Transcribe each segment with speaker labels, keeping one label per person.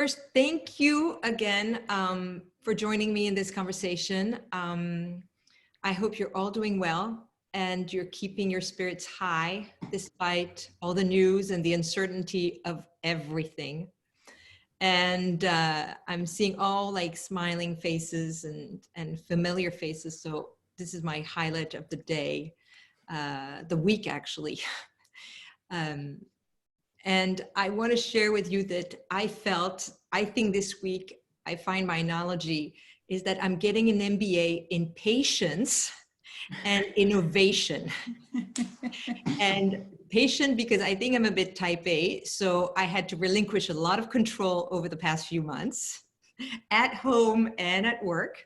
Speaker 1: first, thank you again for joining me in this conversation. I hope you're all doing well and you're keeping your spirits high despite all the news and the uncertainty of everything. And I'm seeing all like smiling faces and familiar faces. So this is my highlight of the day, the week actually. And I want to share with you that I think this week, I find my analogy is that I'm getting an MBA in patience and innovation. And patient because I think I'm a bit type A, so I had to relinquish a lot of control over the past few months at home and at work.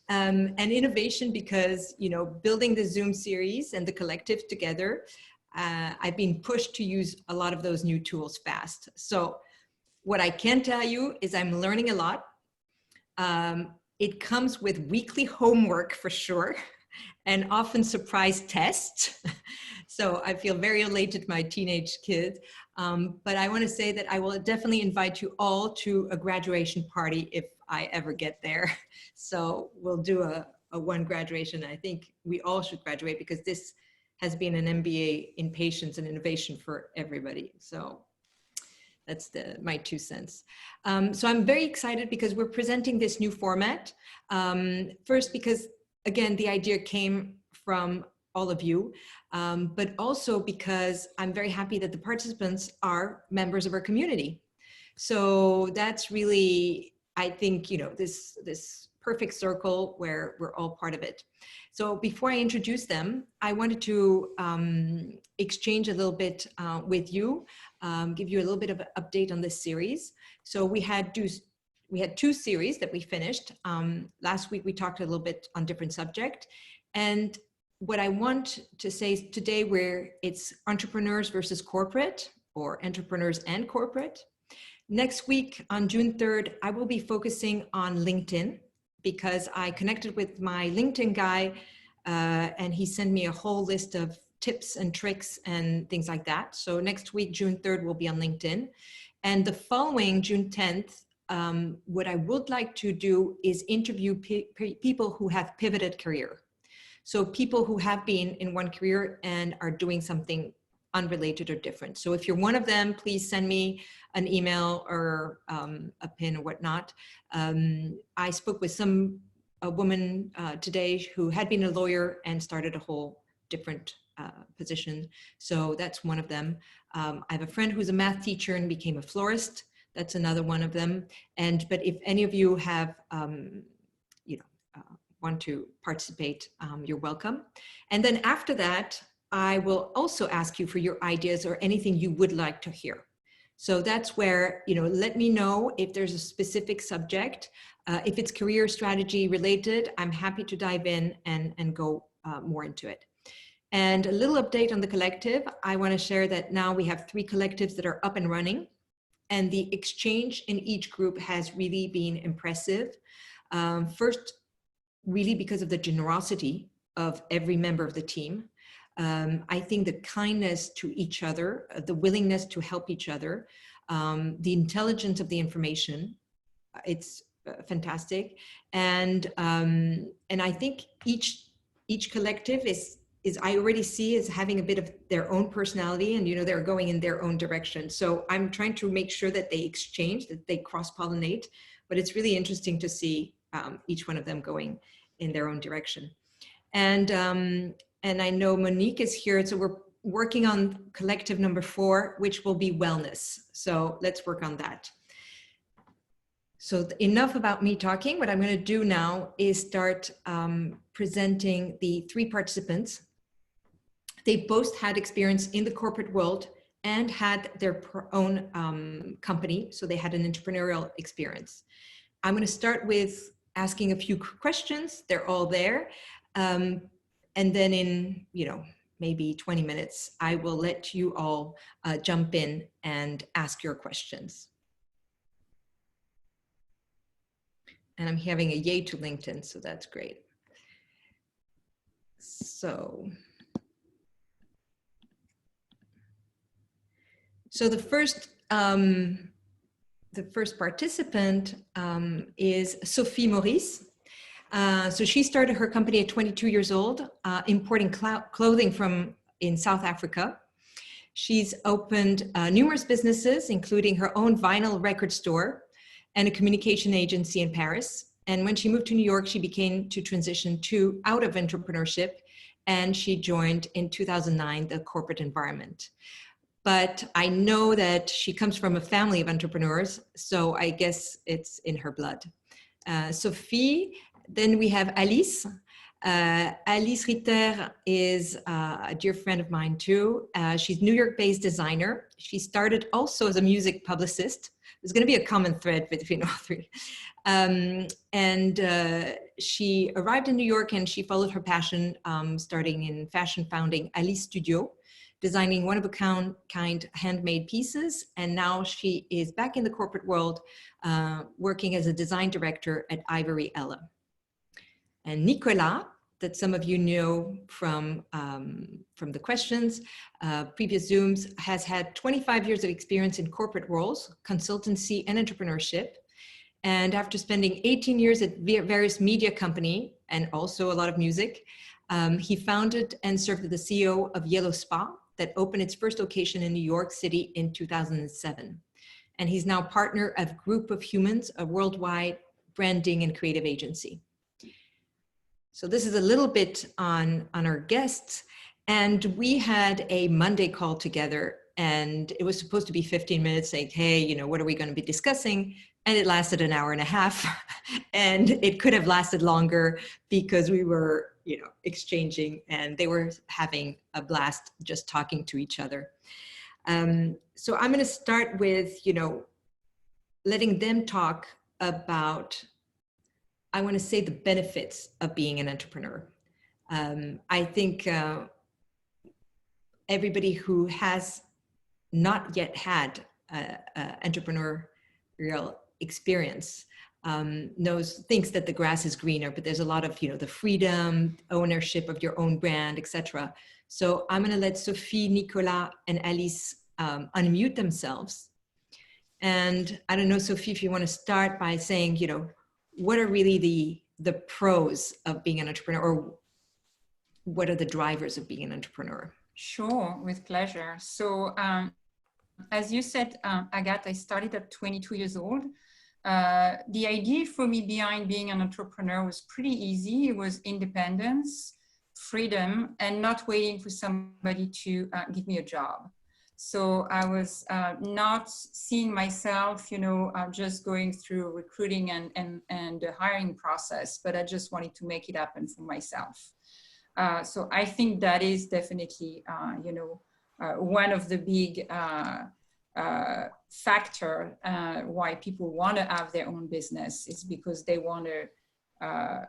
Speaker 1: And innovation because, you know, building the Zoom series and the collective together, I've been pushed to use a lot of those new tools fast. So what I can tell you is I'm learning a lot. It comes with weekly homework for sure, and often surprise tests. So I feel very elated to my teenage kids. But I want to say that I will definitely invite you all to a graduation party if I ever get there. So we'll do a one graduation. I think we all should graduate because this has been an MBA in patience and innovation for everybody. So that's my 2 cents. So I'm very excited because we're presenting this new format. First, because again, the idea came from all of you, but also because I'm very happy that the participants are members of our community. So that's really, I think, you know, this perfect circle where we're all part of it. So before I introduce them, I wanted to exchange a little bit with you, give you a little bit of an update on this series. So we had 2 series that we finished. Last week, we talked a little bit on different subject. And what I want to say is today where it's entrepreneurs versus corporate or entrepreneurs and corporate. Next week on June 3rd, I will be focusing on LinkedIn because I connected with my LinkedIn guy and he sent me a whole list of tips and tricks and things like that. So next week, June 3rd, will be on LinkedIn. And the following June 10th, what I would like to do is interview people who have pivoted career. So people who have been in one career and are doing something unrelated or different. So if you're one of them, please send me an email or a pin or whatnot. I spoke with a woman today who had been a lawyer and started a whole different position. So that's one of them. I have a friend who's a math teacher and became a florist. That's another one of them. But if any of you have, want to participate, you're welcome. And then after that, I will also ask you for your ideas or anything you would like to hear. So that's where, you know, let me know if there's a specific subject. If it's career strategy related, I'm happy to dive in and go more into it. And a little update on the collective. I want to share that now we have 3 collectives that are up and running. And the exchange in each group has really been impressive. First, really because of the generosity of every member of the team. I think the kindness to each other, the willingness to help each other, the intelligence of the information, it's fantastic. And I think each collective is I already see as having a bit of their own personality and, you know, they're going in their own direction. So I'm trying to make sure that they exchange, that they cross-pollinate, but it's really interesting to see each one of them going in their own direction. And I know Monique is here, so we're working on collective number 4, which will be wellness. So let's work on that. So enough about me talking. What I'm going to do now is start presenting the 3 participants. They both had experience in the corporate world and had their own company, so they had an entrepreneurial experience. I'm going to start with asking a few questions. They're all there. And then in, you know, maybe 20 minutes, I will let you all jump in and ask your questions. And I'm having a yay to LinkedIn, so that's great. So the first the first participant is Sophie Maurice. So she started her company at 22 years old, importing clothing from in South Africa. She's opened numerous businesses, including her own vinyl record store and a communication agency in Paris. And when she moved to New York, she began to transition out of entrepreneurship, and she joined in 2009 the corporate environment. But I know that she comes from a family of entrepreneurs, so I guess it's in her blood. Sophie, then we have Alice. Alice Ritter is a dear friend of mine too. She's New York-based designer. She started also as a music publicist. There's going to be a common thread between all three. She arrived in New York and she followed her passion, starting in fashion, founding Alice Studio, designing one-of-a-kind handmade pieces. And now she is back in the corporate world, working as a design director at Ivory Ella. And Nicolas, that some of you know from the questions, previous Zooms, has had 25 years of experience in corporate roles, consultancy, and entrepreneurship. And after spending 18 years at various media companies and also a lot of music, he founded and served as the CEO of Yellow Spa that opened its first location in New York City in 2007. And he's now partner of Group of Humans, a worldwide branding and creative agency. So this is a little bit on our guests. And we had a Monday call together, and it was supposed to be 15 minutes saying, hey, you know, what are we going to be discussing? And it lasted an hour and a half. And it could have lasted longer because we were, you know, exchanging, and they were having a blast just talking to each other. So I'm going to start with, you know, letting them talk about, I want to say, the benefits of being an entrepreneur. I think everybody who has not yet had entrepreneurial experience thinks that the grass is greener, but there's a lot of, you know, the freedom, ownership of your own brand, etc. So I'm going to let Sophie, Nicolas, and Alice unmute themselves. And I don't know, Sophie, if you want to start by saying, you know, what are really the pros of being an entrepreneur, or what are the drivers of being an entrepreneur?
Speaker 2: Sure, with pleasure. So as you said, Agathe, I started at 22 years old. The idea for me behind being an entrepreneur was pretty easy. It was independence, freedom, and not waiting for somebody to give me a job. So I was not seeing myself, you know, just going through recruiting and the hiring process, but I just wanted to make it happen for myself. So I think that is definitely, you know, one of the big factor why people want to have their own business is because they want to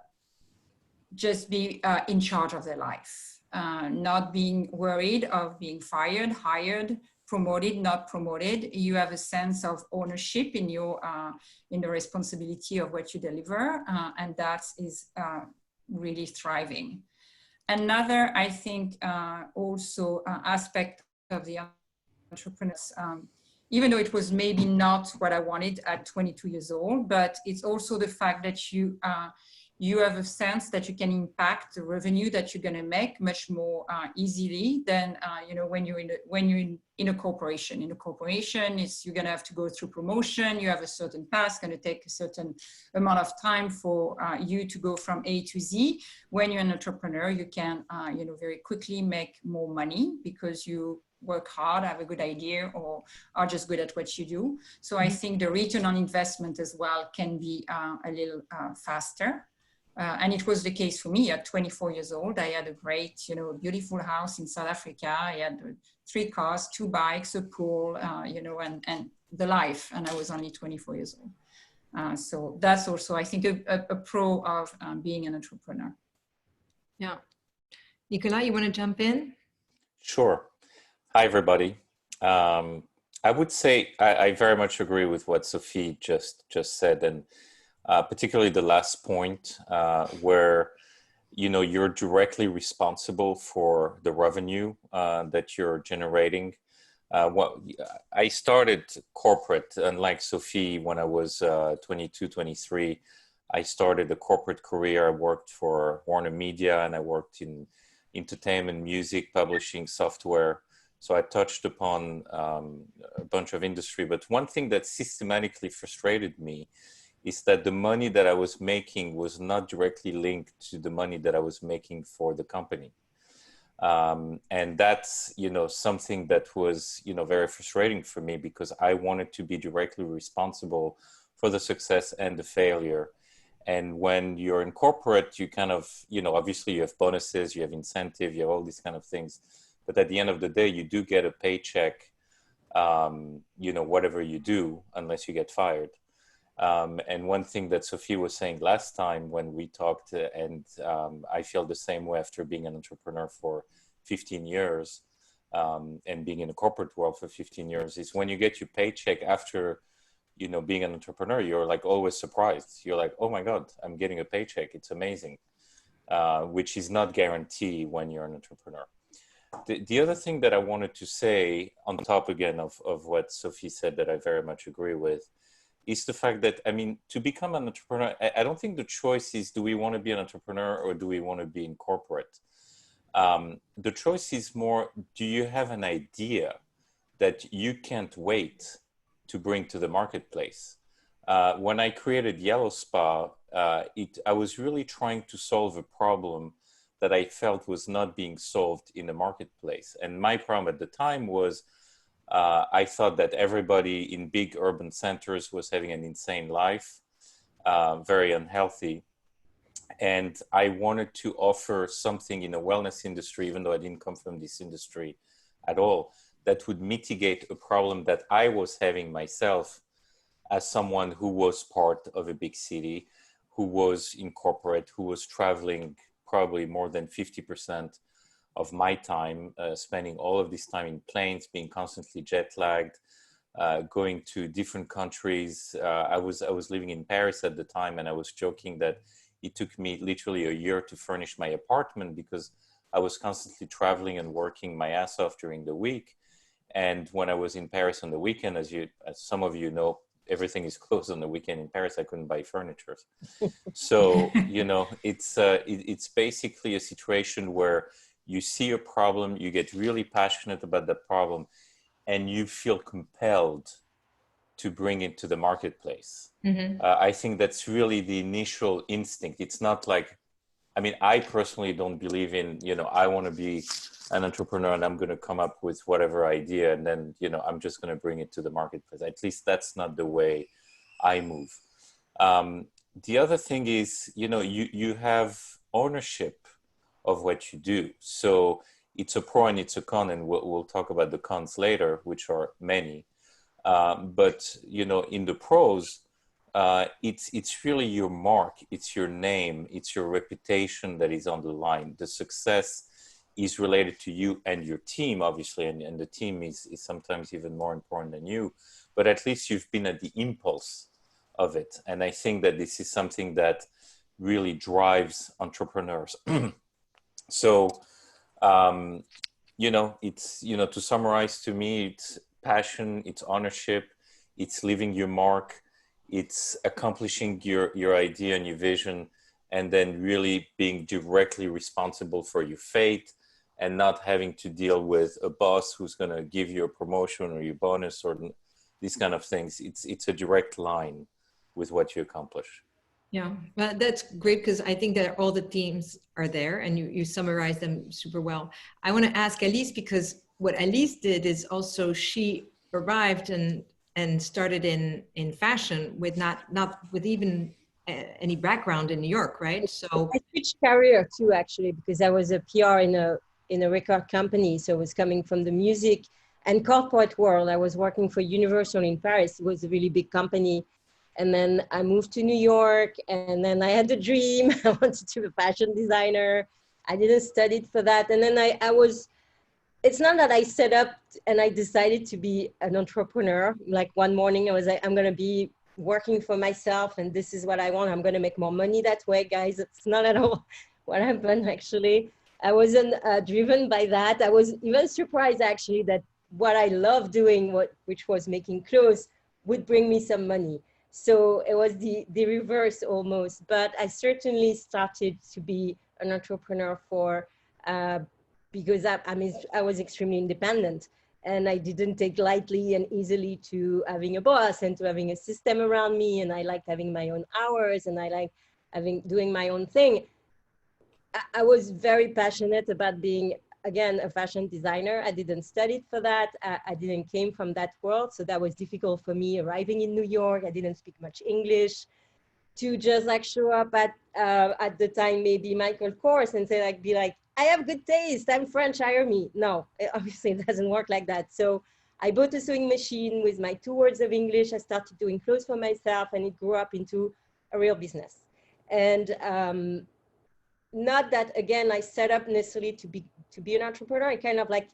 Speaker 2: just be in charge of their life. Not being worried of being fired, hired, promoted, not promoted. You have a sense of ownership in your in the responsibility of what you deliver, and that is really thriving. Another, I think, also aspect of the entrepreneurs, even though it was maybe not what I wanted at 22 years old, but it's also the fact that you have a sense that you can impact the revenue that you're going to make much more easily than you know, when you're in a corporation. In a corporation, you're going to have to go through promotion. You have a certain path, going to take a certain amount of time for you to go from A to Z. When you're an entrepreneur, you can you know, very quickly make more money because you work hard, have a good idea, or are just good at what you do. So I think the return on investment as well can be a little faster. And it was the case for me at 24 years old. I had a great, you know, beautiful house in South Africa. I had 3 cars, 2 bikes, a pool, you know, and the life. And I was only 24 years old. So that's also, I think, a pro of being an entrepreneur.
Speaker 1: Yeah. Nicolas, you want to jump in?
Speaker 3: Sure. Hi, everybody. I would say I very much agree with what Sophie just said, and particularly the last point where, you know, you're directly responsible for the revenue that you're generating. What I started corporate, unlike Sophie, when I was 22, 23. I started a corporate career. I worked for Warner Media, and I worked in entertainment, music, publishing, software. So I touched upon a bunch of industry. But one thing that systematically frustrated me is that the money that I was making was not directly linked to the money that I was making for the company. And that's, something that was, very frustrating for me, because I wanted to be directly responsible for the success and the failure. And when you're in corporate, you kind of, obviously you have bonuses, you have incentive, you have all these kind of things. But at the end of the day, you do get a paycheck, whatever you do, unless you get fired. And one thing that Sophie was saying last time when we talked, and I feel the same way after being an entrepreneur for 15 years and being in the corporate world for 15 years, is when you get your paycheck after, being an entrepreneur, you're like always surprised. You're like, oh my God, I'm getting a paycheck. It's amazing, which is not guaranteed when you're an entrepreneur. The other thing that I wanted to say on top again of what Sophie said that I very much agree with is the fact that, to become an entrepreneur, I don't think the choice is, do we want to be an entrepreneur or do we want to be in corporate? The choice is more, do you have an idea that you can't wait to bring to the marketplace? When I created Yellow Spa, I was really trying to solve a problem that I felt was not being solved in the marketplace. And my problem at the time was, I thought that everybody in big urban centers was having an insane life, very unhealthy. And I wanted to offer something in the wellness industry, even though I didn't come from this industry at all, that would mitigate a problem that I was having myself as someone who was part of a big city, who was in corporate, who was traveling probably more than 50% of my time, spending all of this time in planes, being constantly jet lagged, going to different countries. I was living in Paris at the time, and I was joking that it took me literally a year to furnish my apartment because I was constantly traveling and working my ass off during the week. And when I was in Paris on the weekend, as some of you know, everything is closed on the weekend in Paris. I couldn't buy furniture. So, it's basically a situation where you see a problem, you get really passionate about the problem, and you feel compelled to bring it to the marketplace. Mm-hmm. I think that's really the initial instinct. It's not like, I personally don't believe in, I want to be an entrepreneur and I'm going to come up with whatever idea and then, I'm just going to bring it to the marketplace. At least that's not the way I move. The other thing is, you have ownership of what you do. So it's a pro and it's a con, and we'll talk about the cons later, which are many. But, in the pros, it's really your mark, it's your name, it's your reputation that is on the line. The success is related to you and your team, obviously, and the team is sometimes even more important than you, but at least you've been at the impulse of it. And I think that this is something that really drives entrepreneurs. So, it's, to summarize, to me, it's passion, it's ownership, it's leaving your mark, it's accomplishing your idea and your vision, and then really being directly responsible for your fate and not having to deal with a boss who's going to give you a promotion or your bonus or these kind of things. It's a direct line with what you accomplish.
Speaker 1: Yeah, well, that's great, because I think that all the themes are there and you summarize them super well. I want to ask Alice, because what Alice did is also she arrived and started in fashion with not with even any background in New York, right? So
Speaker 4: I switched career too, actually, because I was a PR in a record company. So I was coming from the music and corporate world. I was working for Universal in Paris. It was a really big company. And then I moved to New York, and then I had a dream. I wanted to be a fashion designer. I didn't study for that. And then I was, it's not that I set up and I decided to be an entrepreneur. Like one morning I was like, I'm going to be working for myself and this is what I want. I'm going to make more money that way, guys. It's not at all what happened, actually. I wasn't driven by that. I was even surprised, actually, that what I love doing, which was making clothes, would bring me some money. So it was the reverse almost, but I certainly started to be an entrepreneur because I was extremely independent, and I didn't take lightly and easily to having a boss and to having a system around me. And I liked having my own hours, and I liked doing my own thing. I was very passionate about being, again, a fashion designer. I didn't study for that. I didn't came from that world. So that was difficult for me arriving in New York. I didn't speak much English. To just like show up at the time, maybe Michael Kors, and say like, be like, I have good taste, I'm French, hire me. No, obviously it doesn't work like that. So I bought a sewing machine with my 2 words of English. I started doing clothes for myself, and it grew up into a real business. And not that, again, I set up necessarily to be an entrepreneur. I kind of like,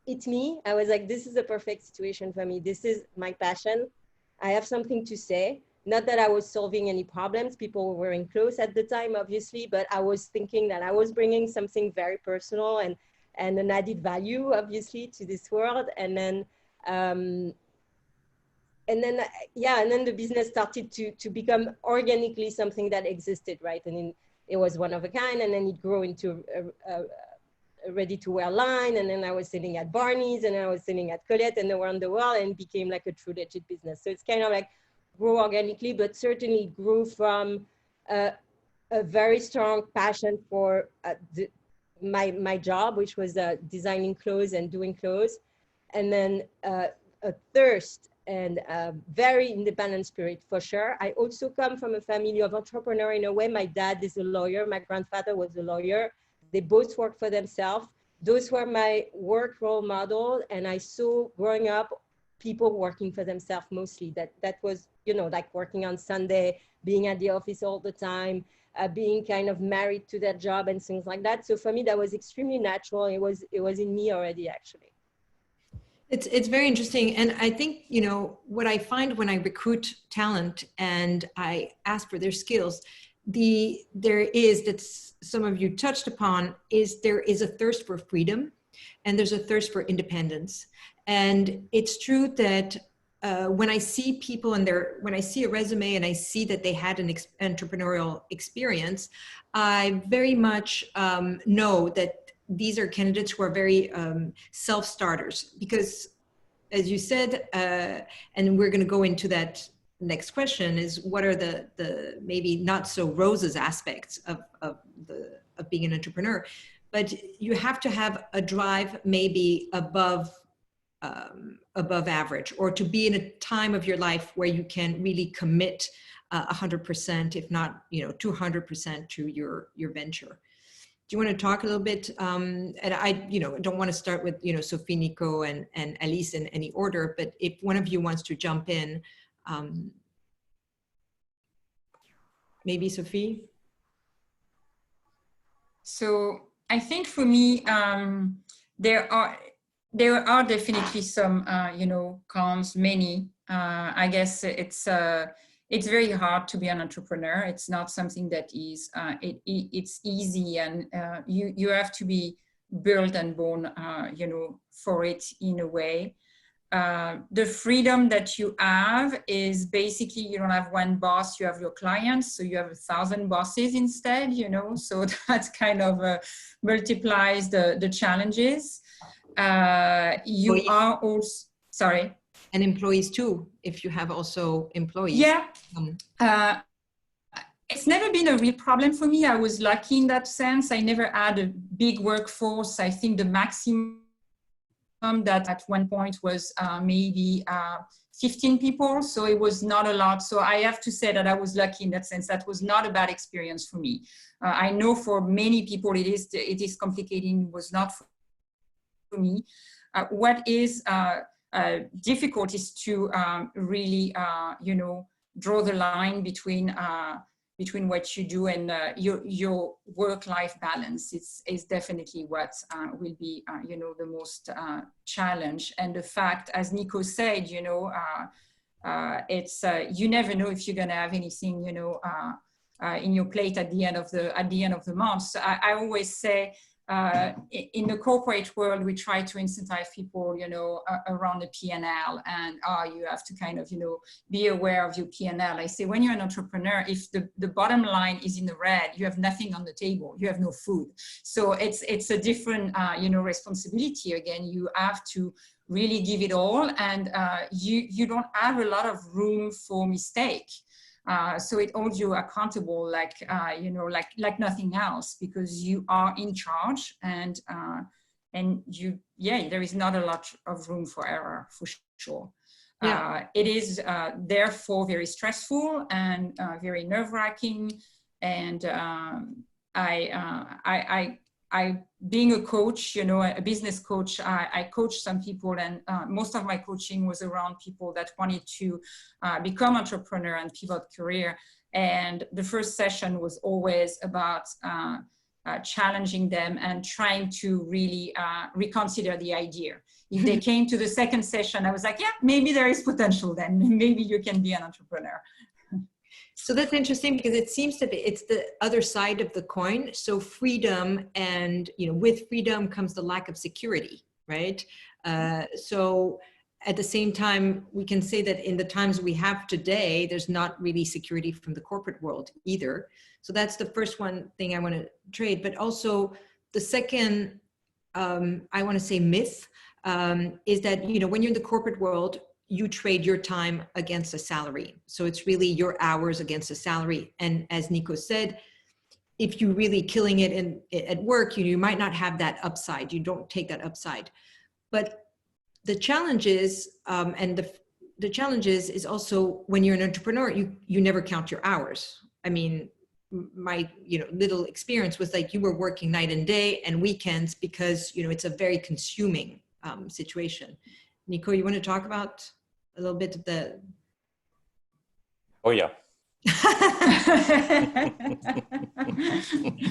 Speaker 4: it's me. I was like, this is a perfect situation for me. This is my passion. I have something to say. Not that I was solving any problems. People were wearing clothes at the time, obviously, but I was thinking that I was bringing something very personal and an added value, obviously, to this world. And then the business started to become organically something that existed, right? And it was one of a kind, and then it grew into a ready-to-wear line, and then I was selling at Barney's, and I was selling at Colette and around the world, and became like a true legit business. So it's kind of like grew organically, but certainly grew from a very strong passion for my job, which was designing clothes and doing clothes, and then a thirst and a very independent spirit for sure. I also come from a family of entrepreneurs in a way. My dad is a lawyer. My grandfather was a lawyer. They both worked for themselves. Those were my work role model. And I saw growing up, people working for themselves mostly. That was, like working on Sunday, being at the office all the time, being kind of married to that job and things like that. So for me, that was extremely natural. It was in me already, actually.
Speaker 1: It's very interesting. And I think, what I find when I recruit talent and I ask for their skills, that some of you touched upon, there is a thirst for freedom and there's a thirst for independence. And it's true that when I see people when I see a resume and I see that they had an entrepreneurial experience, I very much know that these are candidates who are very self-starters, because as you said, and we're going to go into that next question, is what are the maybe not so roses aspects of being an entrepreneur. But you have to have a drive maybe above average, or to be in a time of your life where you can really commit 100%, if not 200% to your venture. Do you want to talk a little bit? And I, don't want to start with, Sophie, Nico, and Alice in any order, but if one of you wants to jump in, maybe Sophie?
Speaker 2: So I think for me, there are definitely some, cons, many. I guess it's very hard to be an entrepreneur. It's not something that is, it's easy, and you have to be built and born, for it in a way. The freedom that you have is basically, you don't have one boss, you have your clients, so you have 1,000 bosses instead, so that kind of multiplies the challenges. You are also, sorry?
Speaker 1: And employees too, if you have also employees.
Speaker 2: Yeah. It's never been a real problem for me. I was lucky in that sense. I never had a big workforce. I think the maximum that at one point was maybe 15 people. So it was not a lot. So I have to say that I was lucky in that sense. That was not a bad experience for me. I know for many people it is complicated. It was not for me. What is difficult is to really, draw the line between what you do and your work-life balance. Is definitely what will be, the most challenge. And the fact, as Nico said, it's you never know if you're going to have anything, in your plate at the end of the month. So I always say, in the corporate world, we try to incentivize people, around the P&L, and you have to kind of, be aware of your P&L. I say, when you're an entrepreneur, if the bottom line is in the red, you have nothing on the table, you have no food. So it's a different, responsibility. Again, you have to really give it all, and you don't have a lot of room for mistake. So it holds you accountable, like nothing else, because you are in charge, and there is not a lot of room for error, for sure.
Speaker 1: Yeah.
Speaker 2: It is therefore very stressful and very nerve-wracking. And I being a coach, a business coach, I coach some people, and most of my coaching was around people that wanted to become entrepreneur and pivot career. And the first session was always about challenging them and trying to really reconsider the idea. If they came to the second session, I was like, yeah, maybe there is potential then. Maybe you can be an entrepreneur.
Speaker 1: So that's interesting, because it seems that it's the other side of the coin. So freedom, and with freedom comes the lack of security, right? So at the same time, we can say that in the times we have today, there's not really security from the corporate world either. So that's the first one thing I want to trade. But also the second, I want to say myth, is that, when you're in the corporate world, you trade your time against a salary. So it's really your hours against a salary. And as Nico said, if you're really killing it at work, you might not have that upside. You don't take that upside. But the challenge is, the challenge is also, when you're an entrepreneur, you never count your hours. I mean, my little experience was like, you were working night and day and weekends, because it's a very consuming situation. Nico, you want to talk about a little bit of the...
Speaker 3: Oh yeah.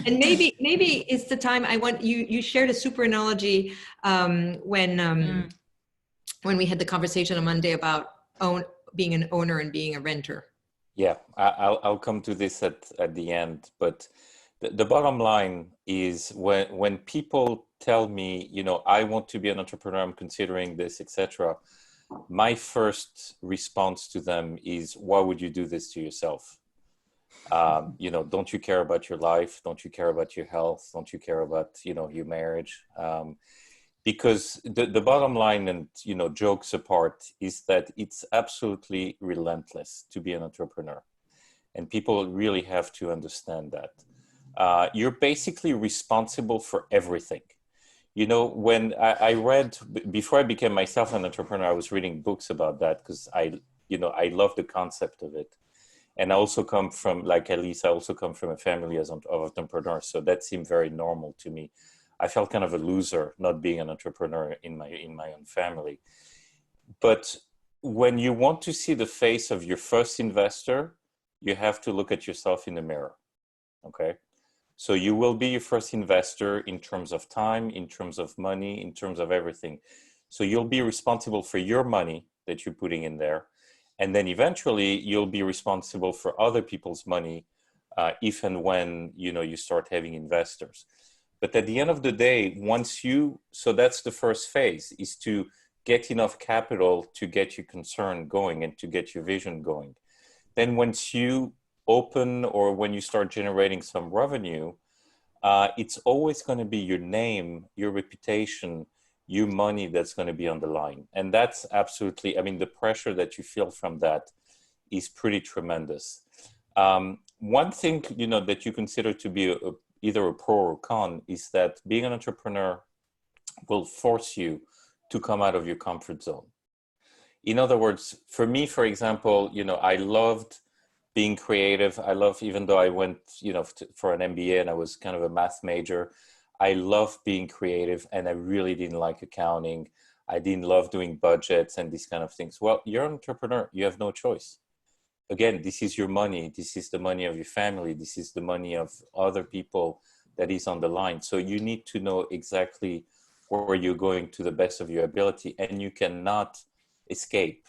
Speaker 1: And maybe it's the time I want you shared a super analogy when we had the conversation on Monday about being an owner and being a renter.
Speaker 3: Yeah, I'll come to this at the end, but the bottom line is, when people tell me, I want to be an entrepreneur, I'm considering this, etc., my first response to them is, why would you do this to yourself? Don't you care about your life? Don't you care about your health? Don't you care about, your marriage? Because the bottom line, and, jokes apart, is that it's absolutely relentless to be an entrepreneur. And people really have to understand that. You're basically responsible for everything. When I read, before I became myself an entrepreneur, I was reading books about that, because I love the concept of it. And I also come from, like Elise, I also come from a family of entrepreneurs. So that seemed very normal to me. I felt kind of a loser not being an entrepreneur in my own family. But when you want to see the face of your first investor, you have to look at yourself in the mirror. Okay. So you will be your first investor in terms of time, in terms of money, in terms of everything. So you'll be responsible for your money that you're putting in there. And then eventually you'll be responsible for other people's money if and when, you start having investors. But at the end of the day, so that's the first phase, is to get enough capital to get your concern going and to get your vision going. Then once you open, or when you start generating some revenue, it's always going to be your name, your reputation, your money that's going to be on the line. And that's absolutely, the pressure that you feel from that is pretty tremendous. One thing, that you consider to be either a pro or con is that being an entrepreneur will force you to come out of your comfort zone. In other words, for me, for example, I loved being creative. I love, even though I went, for an MBA and I was kind of a math major, I love being creative, and I really didn't like accounting. I didn't love doing budgets and these kind of things. Well, you're an entrepreneur. You have no choice. Again, this is your money. This is the money of your family. This is the money of other people that is on the line. So you need to know exactly where you're going to the best of your ability, and you cannot escape.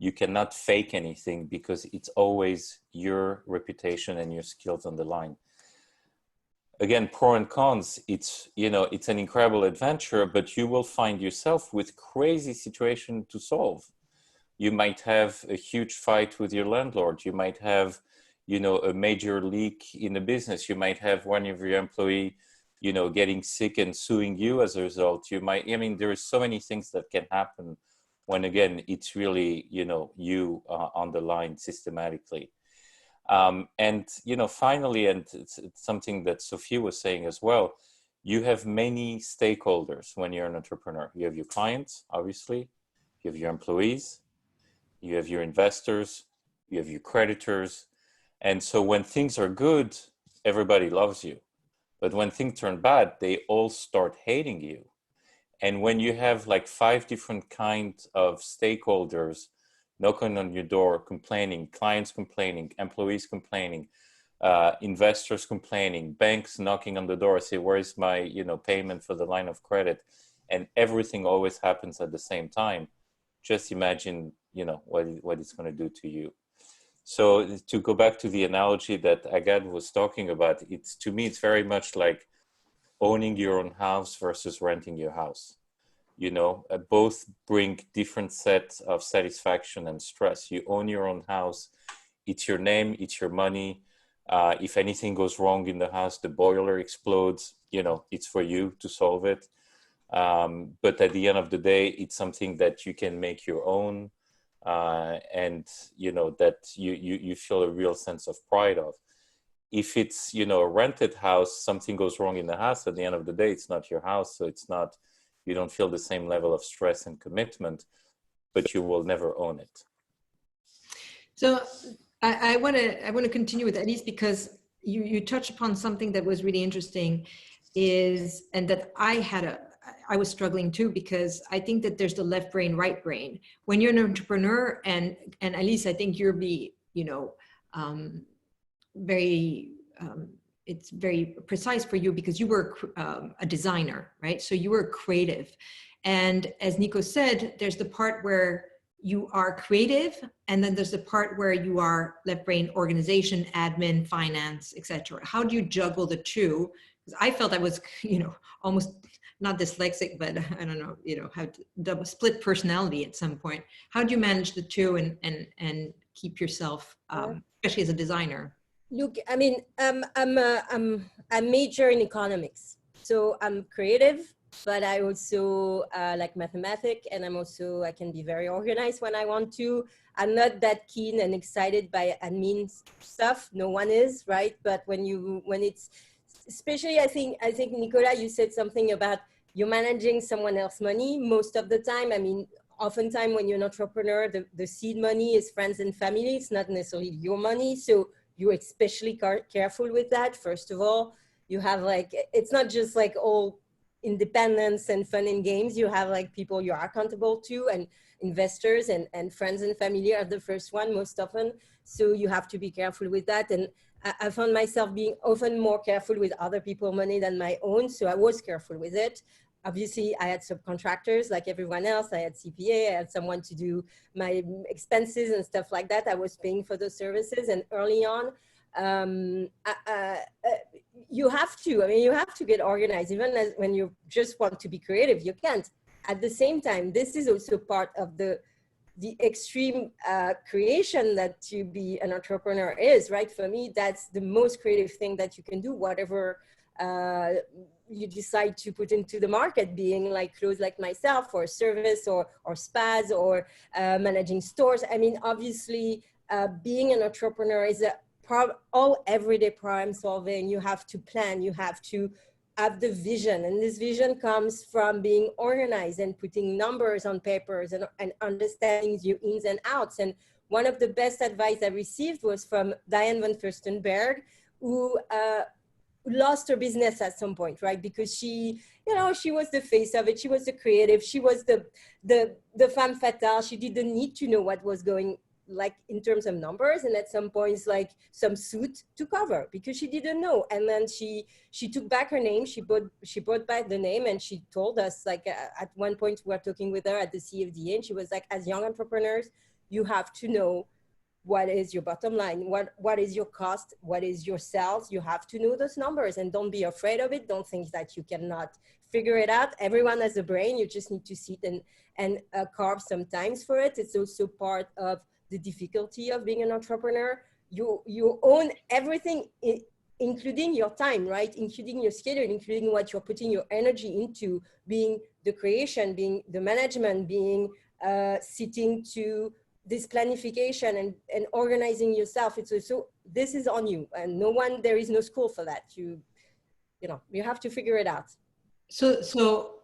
Speaker 3: You cannot fake anything, because it's always your reputation and your skills on the line. again, pro and cons, it's, you know, it's an incredible adventure, but you will find yourself with crazy situation to solve. You might have a huge fight with your landlord. You might have, you know, a major leak in the business. You might have one of your employee, you know, getting sick and suing you as a result. You might, I mean, there are so many things that can happen when, again, it's really, you know, you on the line systematically. And, you know, finally, and it's something that Sophie was saying as well, you have many stakeholders when you're an entrepreneur. You have your clients, obviously, you have your employees, you have your investors, you have your creditors. And so when things are good, everybody loves you. But when things turn bad, they all start hating you. And when you have like 5 different kinds of stakeholders knocking on your door, complaining, clients complaining, employees complaining, investors complaining, banks knocking on the door, say, where's my, you know, payment for the line of credit? And everything always happens at the same time. Just imagine, you know, what it's going to do to you. So to go back to the analogy that Agathe was talking about, it's, to me, it's very much like owning your own house versus renting your house. You know, both bring different sets of satisfaction and stress. You own your own house. It's your name, it's your money. If anything goes wrong in the house, the boiler explodes, you know, it's for you to solve it. But at the end of the day, it's something that you can make your own, and, you know, that you feel a real sense of pride of. If it's, you know, a rented house, something goes wrong in the house, at the end of the day, it's not your house. So it's not, you don't feel the same level of stress and commitment, but you will never own it.
Speaker 1: So I want to continue with Elise, because you touched upon something that was really interesting, is, and that I was struggling too, because I think that there's the left brain, right brain. When you're an entrepreneur, and Elise, I think you'll be, you know, very, it's very precise for you because you were a designer, right? So you were creative. And as Nico said, there's the part where you are creative, and then there's the part where you are left brain, organization, admin, finance, etc. How do you juggle the two? Because I felt I was, you know, almost not dyslexic, but I don't know, you know, have double split personality at some point. How do you manage the two and keep yourself, especially as a designer?
Speaker 4: Look, I mean, I major in economics, so I'm creative, but I also like mathematics, and I can be very organized when I want to. I'm not that keen and excited by admin stuff. No one is, right? But when it's, especially, I think Nicola, you said something about you're managing someone else's money most of the time. I mean, oftentimes when you're an entrepreneur, the seed money is friends and family. It's not necessarily your money. So you're especially careful with that. First of all, you have like, it's not just like all independence and fun and games. You have like people you're accountable to, and investors and friends and family are the first one most often. So you have to be careful with that. And I found myself being often more careful with other people's money than my own. So I was careful with it. Obviously, I had subcontractors like everyone else. I had CPA, I had someone to do my expenses and stuff like that. I was paying for those services. And early on, you have to get organized. Even when you just want to be creative, you can't. At the same time, this is also part of the extreme creation that to be an entrepreneur is, right? For me, that's the most creative thing that you can do, whatever you decide to put into the market, being like clothes like myself, or service, or spas, or managing stores. I mean, obviously, being an entrepreneur is all everyday problem solving. You have to plan, you have to have the vision, and this vision comes from being organized and putting numbers on papers and understanding your ins and outs. And one of the best advice I received was from Diane von Furstenberg, who lost her business at some point, right? Because she was the face of it. She was the creative. She was the femme fatale. She didn't need to know what was going like in terms of numbers, and at some points like some suit to cover, because she didn't know. And then she took back her name. She brought back the name, and she told us, like, at one point we were talking with her at the CFDA, and she was like, as young entrepreneurs, you have to know what is your bottom line, what is your cost, what is your sales. You have to know those numbers, and don't be afraid of it. Don't think that you cannot figure it out. Everyone has a brain. You just need to sit and carve some times for it. It's also part of the difficulty of being an entrepreneur. You own everything, including your time, right? Including your schedule, including what you're putting your energy into, being the creation, being the management, being sitting to this planification and organizing yourself. It's also, this is on you, and there is no school for that. You have to figure it out.
Speaker 1: So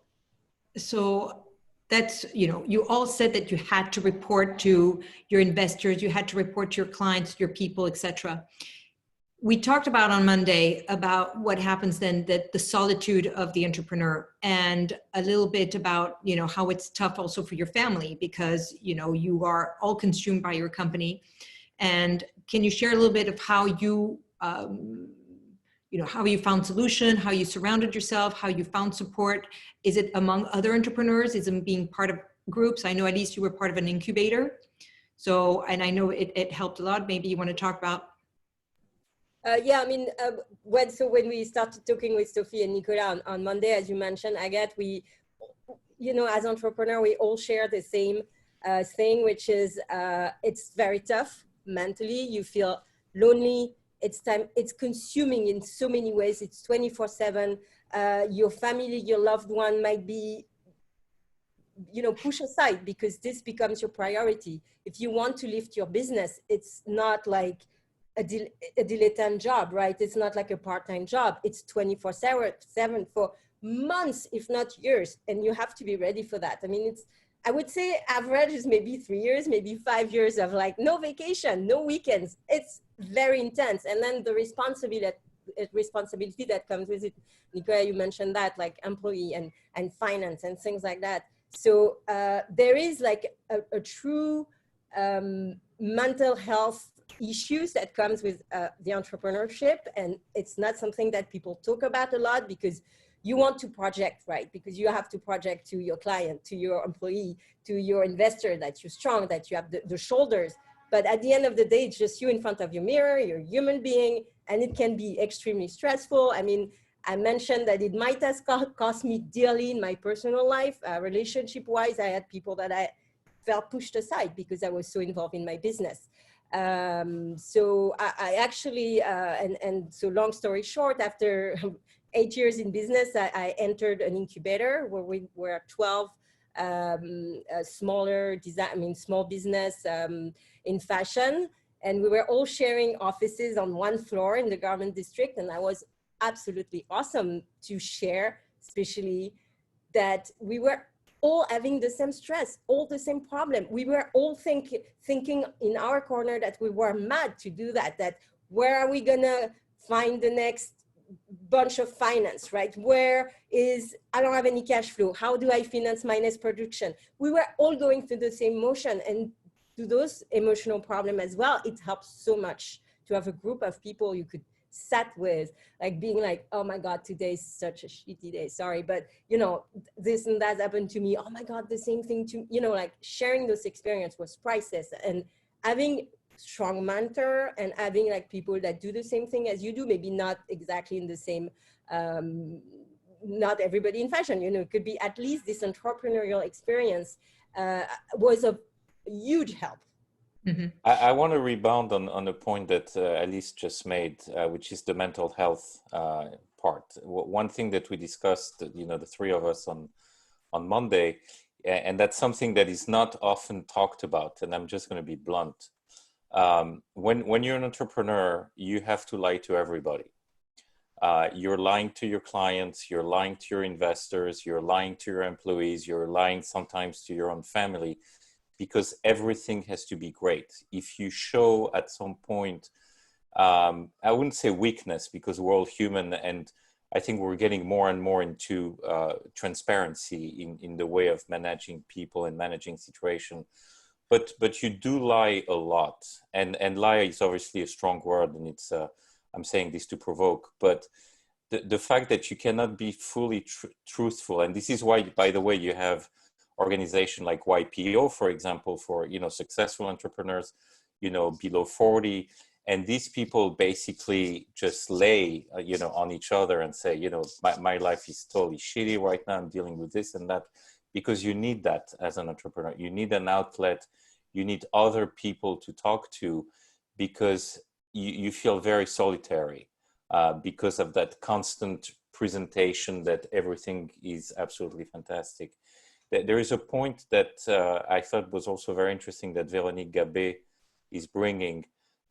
Speaker 1: that's, you all said that you had to report to your investors, you had to report to your clients, your people, etc. We talked about on Monday about what happens then, that the solitude of the entrepreneur, and a little bit about, how it's tough also for your family, because, you are all consumed by your company. And can you share a little bit of how you, how you found solution, how you surrounded yourself, how you found support? Is it among other entrepreneurs? Is it being part of groups? I know at least you were part of an incubator. So, and I know it helped a lot. Maybe you want to talk about.
Speaker 4: Yeah, I mean, when we started talking with Sophie and Nicolas on Monday, as you mentioned, Agathe, we, as entrepreneurs, we all share the same thing, which is it's very tough mentally. You feel lonely. It's consuming in so many ways. It's 24/7. Your family, your loved one might be, push aside, because this becomes your priority. If you want to lift your business, it's not like a dilettante job, right? It's not like a part-time job. It's 24/7 for months, if not years. And you have to be ready for that. I mean, I would say average is maybe 3 years, maybe 5 years of like no vacation, no weekends. It's very intense. And then the responsibility that comes with it. Nicolas, you mentioned that, like employee and finance and things like that. So there is like a true mental health issues that comes with the entrepreneurship, and it's not something that people talk about a lot, because you want to project, right? Because you have to project to your client, to your employee, to your investor that you're strong, that you have the shoulders. But at the end of the day, it's just you in front of your mirror, you're a human being, and it can be extremely stressful. I mean, I mentioned that it might have cost me dearly in my personal life. Relationship-wise, I had people that I felt pushed aside because I was so involved in my business. So I actually, so long story short, after 8 years in business, I entered an incubator where we were 12 small business in fashion. And we were all sharing offices on one floor in the garment district. And that was absolutely awesome to share, especially that we were all having the same stress, all the same problem. We were all thinking in our corner that we were mad to do that where are we gonna find the next bunch of finance, right? I don't have any cash flow. How do I finance my next production? We were all going through the same motion, and to those emotional problems as well, it helps so much to have a group of people you could sat with, like being like, oh my God, today is such a shitty day, sorry, but this and that happened to me, oh my God, the same thing to, like sharing those experience was priceless. And having strong mentor and having like people that do the same thing as you do, maybe not exactly in the same, not everybody in fashion, it could be at least this entrepreneurial experience was a huge help.
Speaker 3: Mm-hmm. I want to rebound on a point that Alice just made, which is the mental health part. One thing that we discussed, the three of us on Monday, and that's something that is not often talked about, and I'm just going to be blunt. When you're an entrepreneur, you have to lie to everybody. You're lying to your clients, you're lying to your investors, you're lying to your employees, you're lying sometimes to your own family, because everything has to be great. If you show at some point, I wouldn't say weakness, because we're all human, and I think we're getting more and more into transparency in the way of managing people and managing situation. But you do lie a lot, and lie is obviously a strong word, and it's I'm saying this to provoke, but the fact that you cannot be fully truthful, and this is why, by the way, you have organization like YPO, for example, for successful entrepreneurs. below 40. And these people basically just lay, on each other and say, my life is totally shitty right now. I'm dealing with this and that, because you need that as an entrepreneur. You need an outlet. You need other people to talk to, because you feel very solitary because of that constant presentation that everything is absolutely fantastic. There is a point that I thought was also very interesting that Véronique Gabet is bringing.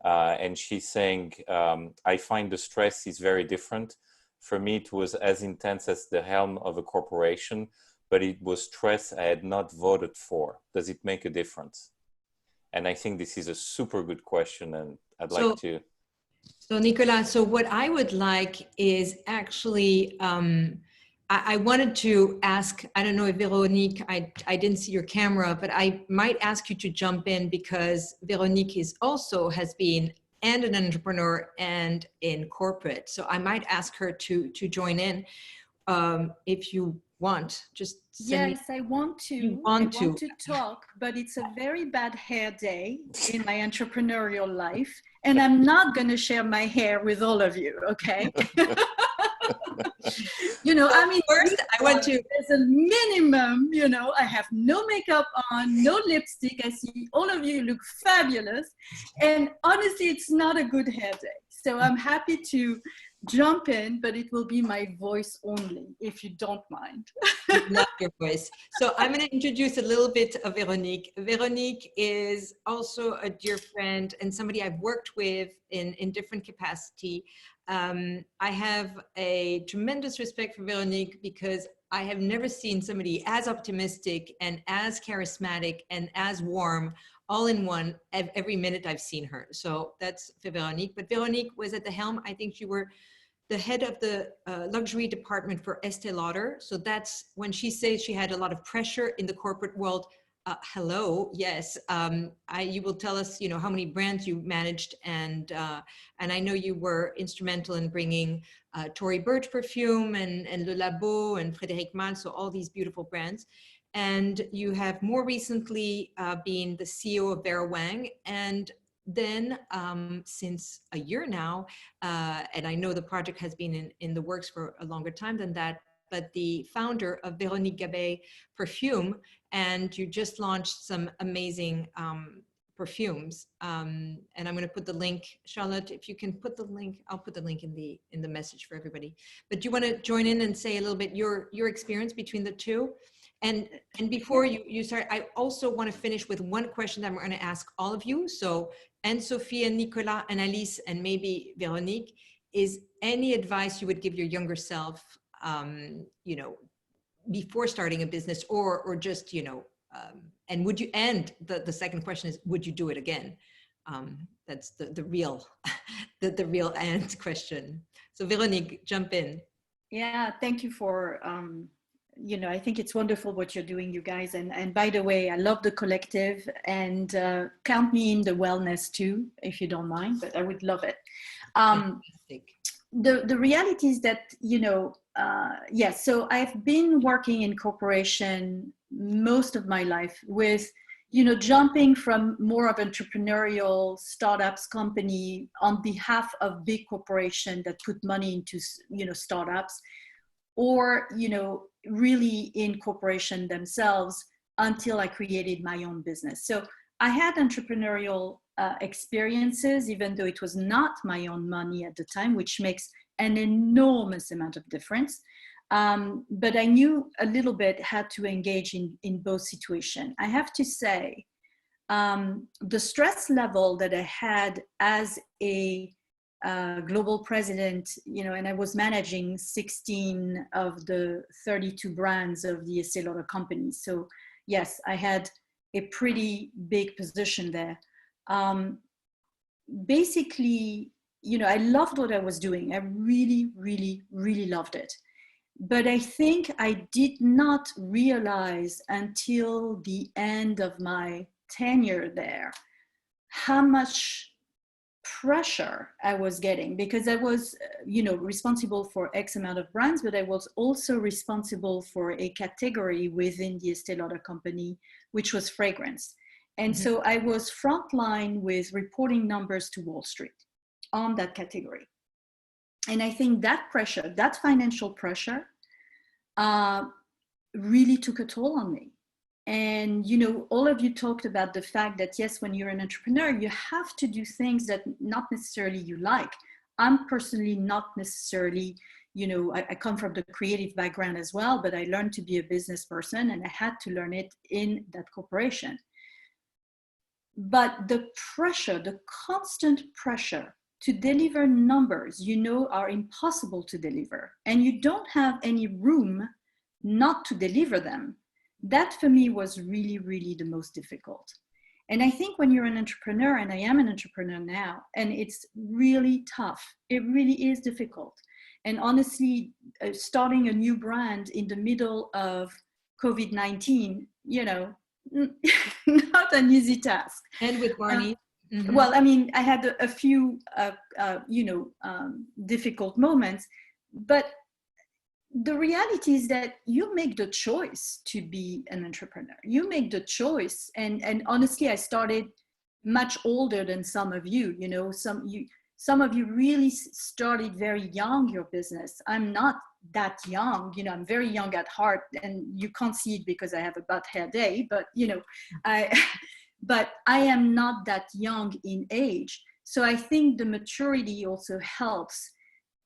Speaker 3: And she's saying, I find the stress is very different. For me, it was as intense as the helm of a corporation, but it was stress I had not voted for. Does it make a difference? And I think this is a super good question, and I'd like to.
Speaker 1: So Nicolas, so what I would like is actually, I wanted to ask, I don't know if Véronique, I didn't see your camera, but I might ask you to jump in, because Véronique has been and an entrepreneur and in corporate. So I might ask her to join in if you want. Just
Speaker 5: yes, I want to.
Speaker 1: You want to
Speaker 5: talk, but it's a very bad hair day in my entrepreneurial life, and I'm not going to share my hair with all of you. Okay.
Speaker 1: First, I want to.
Speaker 5: There's a minimum, I have no makeup on, no lipstick. I see all of you look fabulous. And honestly, it's not a good hair day. So I'm happy to jump in, but it will be my voice only, if you don't mind.
Speaker 1: I love your voice. So I'm going to introduce a little bit of Véronique. Véronique is also a dear friend and somebody I've worked with in different capacity. I have a tremendous respect for Véronique, because I have never seen somebody as optimistic and as charismatic and as warm all in one every minute I've seen her. So that's for Véronique. But Véronique was at the helm. I think you were the head of the luxury department for Estée Lauder. So that's when she says she had a lot of pressure in the corporate world. Hello, yes. You will tell us, how many brands you managed, and I know you were instrumental in bringing Tory Burch perfume and Le Labo and Frédéric Malle, so all these beautiful brands. And you have more recently been the CEO of Vera Wang, and then since a year now, and I know the project has been in the works for a longer time than that, but the founder of Véronique Gabet Perfume, and you just launched some amazing perfumes. And I'm going to put the link, Charlotte, if you can put the link, I'll put the link in the message for everybody. But do you want to join in and say a little bit your experience between the two? And before you start, I also want to finish with one question that I'm going to ask all of you. So Anne-Sophie and Nicolas and Alice and maybe Véronique, is any advice you would give your younger self, before starting a business, or just, and would you, and the second question is, would you do it again? That's the real, the real end question. So Véronique, jump in.
Speaker 5: Yeah, thank you for, I think it's wonderful what you're doing, you guys. And by the way, I love the collective, and count me in the wellness too, if you don't mind, but I would love it. The reality is that, yes, so I've been working in corporation most of my life with, jumping from more of entrepreneurial startups company on behalf of big corporation that put money into, startups, or, really in corporation themselves until I created my own business. So I had entrepreneurial experiences, even though it was not my own money at the time, which makes an enormous amount of difference. But I knew a little bit how to engage in both situations. I have to say, the stress level that I had as a global president, and I was managing 16 of the 32 brands of the Estée Lauder company. So yes, I had a pretty big position there. Basically, I loved what I was doing. I really, really, really loved it. But I think I did not realize until the end of my tenure there how much pressure I was getting, because I was, responsible for X amount of brands, but I was also responsible for a category within the Estée Lauder company, which was fragrance. And so I was frontline with reporting numbers to Wall Street on that category. And I think that pressure, that financial pressure, really took a toll on me. And, you know, all of you talked about the fact that, yes, when you're an entrepreneur, you have to do things that not necessarily you like. I'm personally not necessarily, you know, I come from the creative background as well, but I learned to be a business person, and I had to learn it in that corporation. But the pressure, the constant pressure to deliver numbers, you know, are impossible to deliver, and you don't have any room not to deliver them. That for me was really, really the most difficult. And I think when you're an entrepreneur, and I am an entrepreneur now, and it's really tough, it really is difficult. And honestly, starting a new brand in the middle of COVID-19, you know, not an easy task.
Speaker 1: And with Barney.
Speaker 5: Well, I mean, I had a few, you know, difficult moments, but the reality is that you make the choice to be an entrepreneur. You make the choice. And honestly, I started much older than some of you, you know, some of you really started very young, your business. I'm not that young, you know, I'm very young at heart, and you can't see it because I have a butt hair day, but you know, but I am not that young in age. So I think the maturity also helps,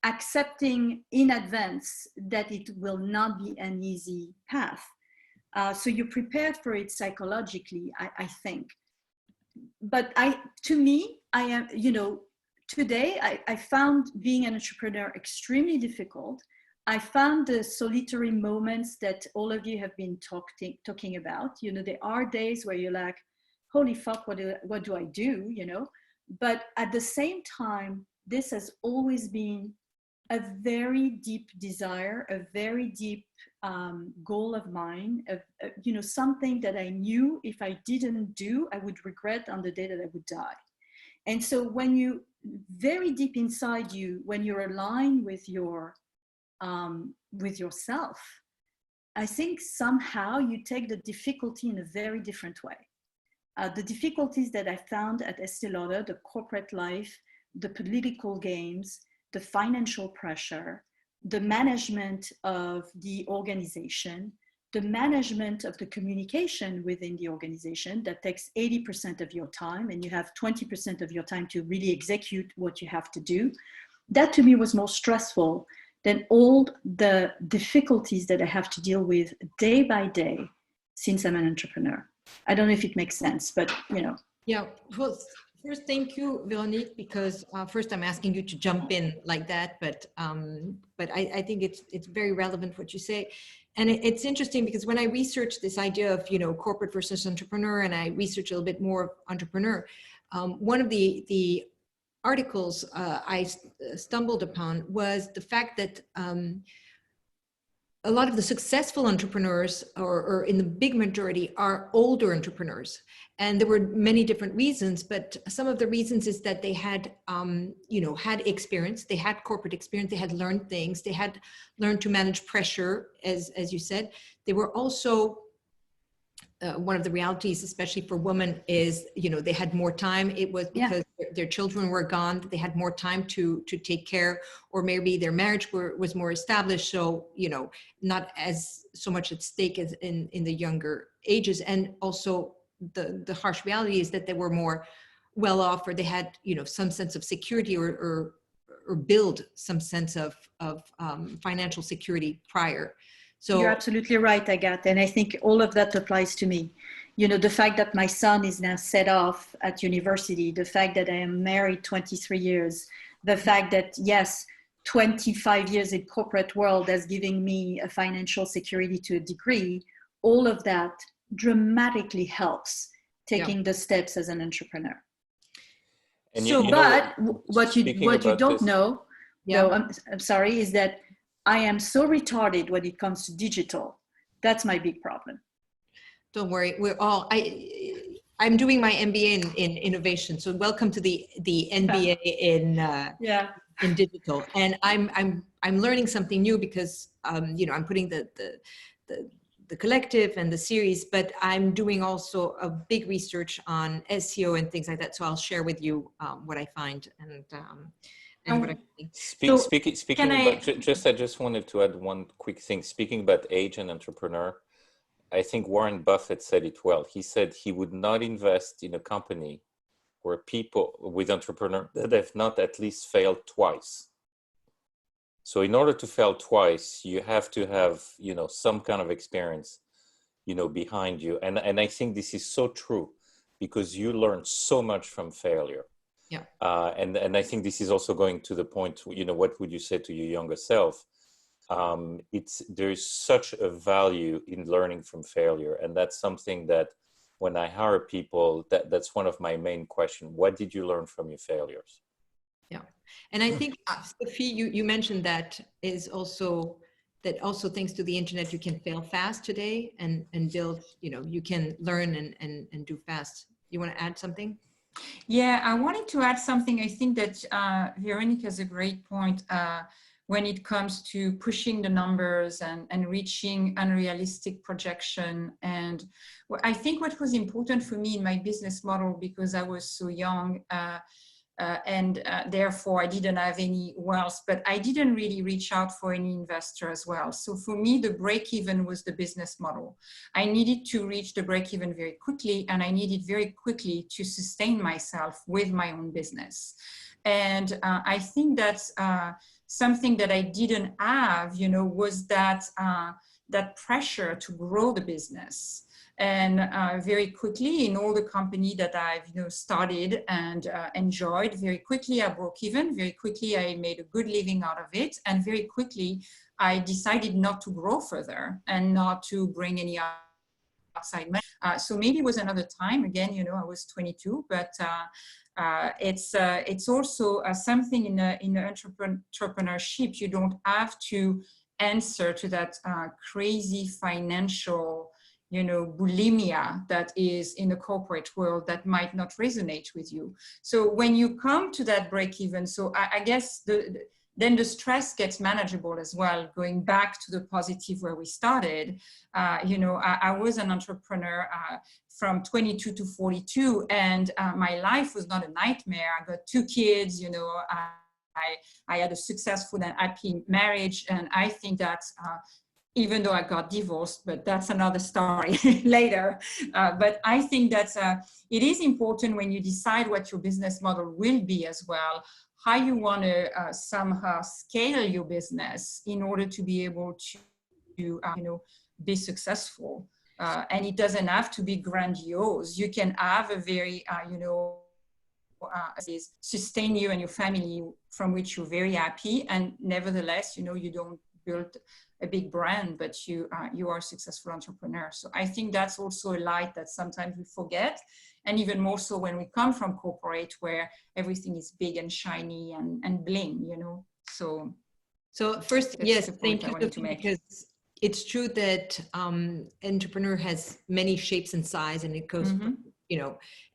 Speaker 5: accepting in advance that it will not be an easy path. So you're prepared for it psychologically, I think. But to me, I am, you know, today I found being an entrepreneur extremely difficult. I found the solitary moments that all of you have been talking about. You know, there are days where you're like, holy fuck, what do I do, you know? But at the same time, this has always been a very deep desire, a very deep goal of mine, you know, something that I knew if I didn't do, I would regret on the day that I would die. And so when you, very deep inside you, when you're aligned with your, with yourself, I think somehow you take the difficulty in a very different way. The difficulties that I found at Estée Lauder, the corporate life, the political games, the financial pressure, the management of the organization, the management of the communication within the organization that takes 80% of your time, and you have 20% of your time to really execute what you have to do. That to me was more stressful than all the difficulties that I have to deal with day by day since I'm an entrepreneur. I don't know if it makes sense, but you know.
Speaker 1: Yeah, well, first, thank you, Veronique, because first I'm asking you to jump in like that, but I think it's very relevant what you say. And it's interesting because when I researched this idea of, you know, corporate versus entrepreneur, and I researched a little bit more of entrepreneur, one of the articles I stumbled upon was the fact that a lot of the successful entrepreneurs, or in the big majority, are older entrepreneurs. And there were many different reasons, but some of the reasons is that they had, you know, had experience, they had corporate experience, they had learned things, they had learned to manage pressure, as you said. They were also, one of the realities, especially for women, is, you know, they had more time. It was because their children were gone, they had more time to take care, or maybe their marriage was more established. So, you know, not as so much at stake as in the younger ages. And also the harsh reality is that they were more well off, or they had, you know, some sense of security, or build some sense of financial security prior. So
Speaker 5: you're absolutely right, Agathe. And I think all of that applies to me. You know, the fact that my son is now set off at university, the fact that I am married 23 years, the fact that, yes, 25 years in corporate world has given me a financial security to a degree, all of that dramatically helps taking the steps as an entrepreneur.
Speaker 3: And
Speaker 5: so,
Speaker 3: you
Speaker 5: but
Speaker 3: know,
Speaker 5: what you don't know, no, I'm sorry, is that I am so retarded when it comes to digital. That's my big problem.
Speaker 1: Don't worry, we're all, I'm doing my MBA in innovation. So welcome to the MBA in digital. And I'm learning something new because, you know, I'm putting the the collective and the series, but I'm doing also a big research on SEO and things like that. So I'll share with you what I find and what I think.
Speaker 3: Speaking about, I just wanted to add one quick thing. Speaking about age and entrepreneur, I think Warren Buffett said it well. He said he would not invest in a company where people with entrepreneurs that have not at least failed twice. So in order to fail twice, you have to have, some kind of experience, behind you. And I think this is so true because you learn so much from failure.
Speaker 1: Yeah.
Speaker 3: And I think this is also going to the point, what would you say to your younger self? There's such a value in learning from failure. And that's something that when I hire people, that's one of my main questions. What did you learn from your failures?
Speaker 1: Yeah. And I think, Sophie, you mentioned that also thanks to the internet, you can fail fast today and build, you can learn and do fast. You want to add something?
Speaker 2: Yeah, I wanted to add something. I think that Veronique has a great point when it comes to pushing the numbers and reaching unrealistic projection. And I think what was important for me in my business model, because I was so young and therefore I didn't have any wealth, but I didn't really reach out for any investor as well. So for me, the break-even was the business model. I needed to reach the break-even very quickly, and I needed very quickly to sustain myself with my own business. And I think that's something that I didn't have, was that pressure to grow the business. And very quickly, in all the company that I've started and enjoyed, very quickly I broke even. Very quickly I made a good living out of it, and very quickly I decided not to grow further and not to bring any outside money. So maybe it was another time. Again, I was 22, but it's also something in entrepreneurship. You don't have to answer to that crazy financial bulimia that is in the corporate world that might not resonate with you. So when you come to that break even, so I guess then the stress gets manageable as well. Going back to the positive where we started, I was an entrepreneur from 22 to 42, and my life was not a nightmare. I got 2 kids, I had a successful and happy marriage, and I think that even though I got divorced, but that's another story later. But I think that it is important when you decide what your business model will be as well, how you want to somehow scale your business in order to be able to be successful. And it doesn't have to be grandiose. You can have a very, sustain you and your family from which you're very happy. And nevertheless, you don't build a big brand, but you are a successful entrepreneur. So I think that's also a light that sometimes we forget, and even more so when we come from corporate where everything is big and shiny and bling, So
Speaker 1: first, yes, thank you, because it's true that entrepreneur has many shapes and size, and it goes,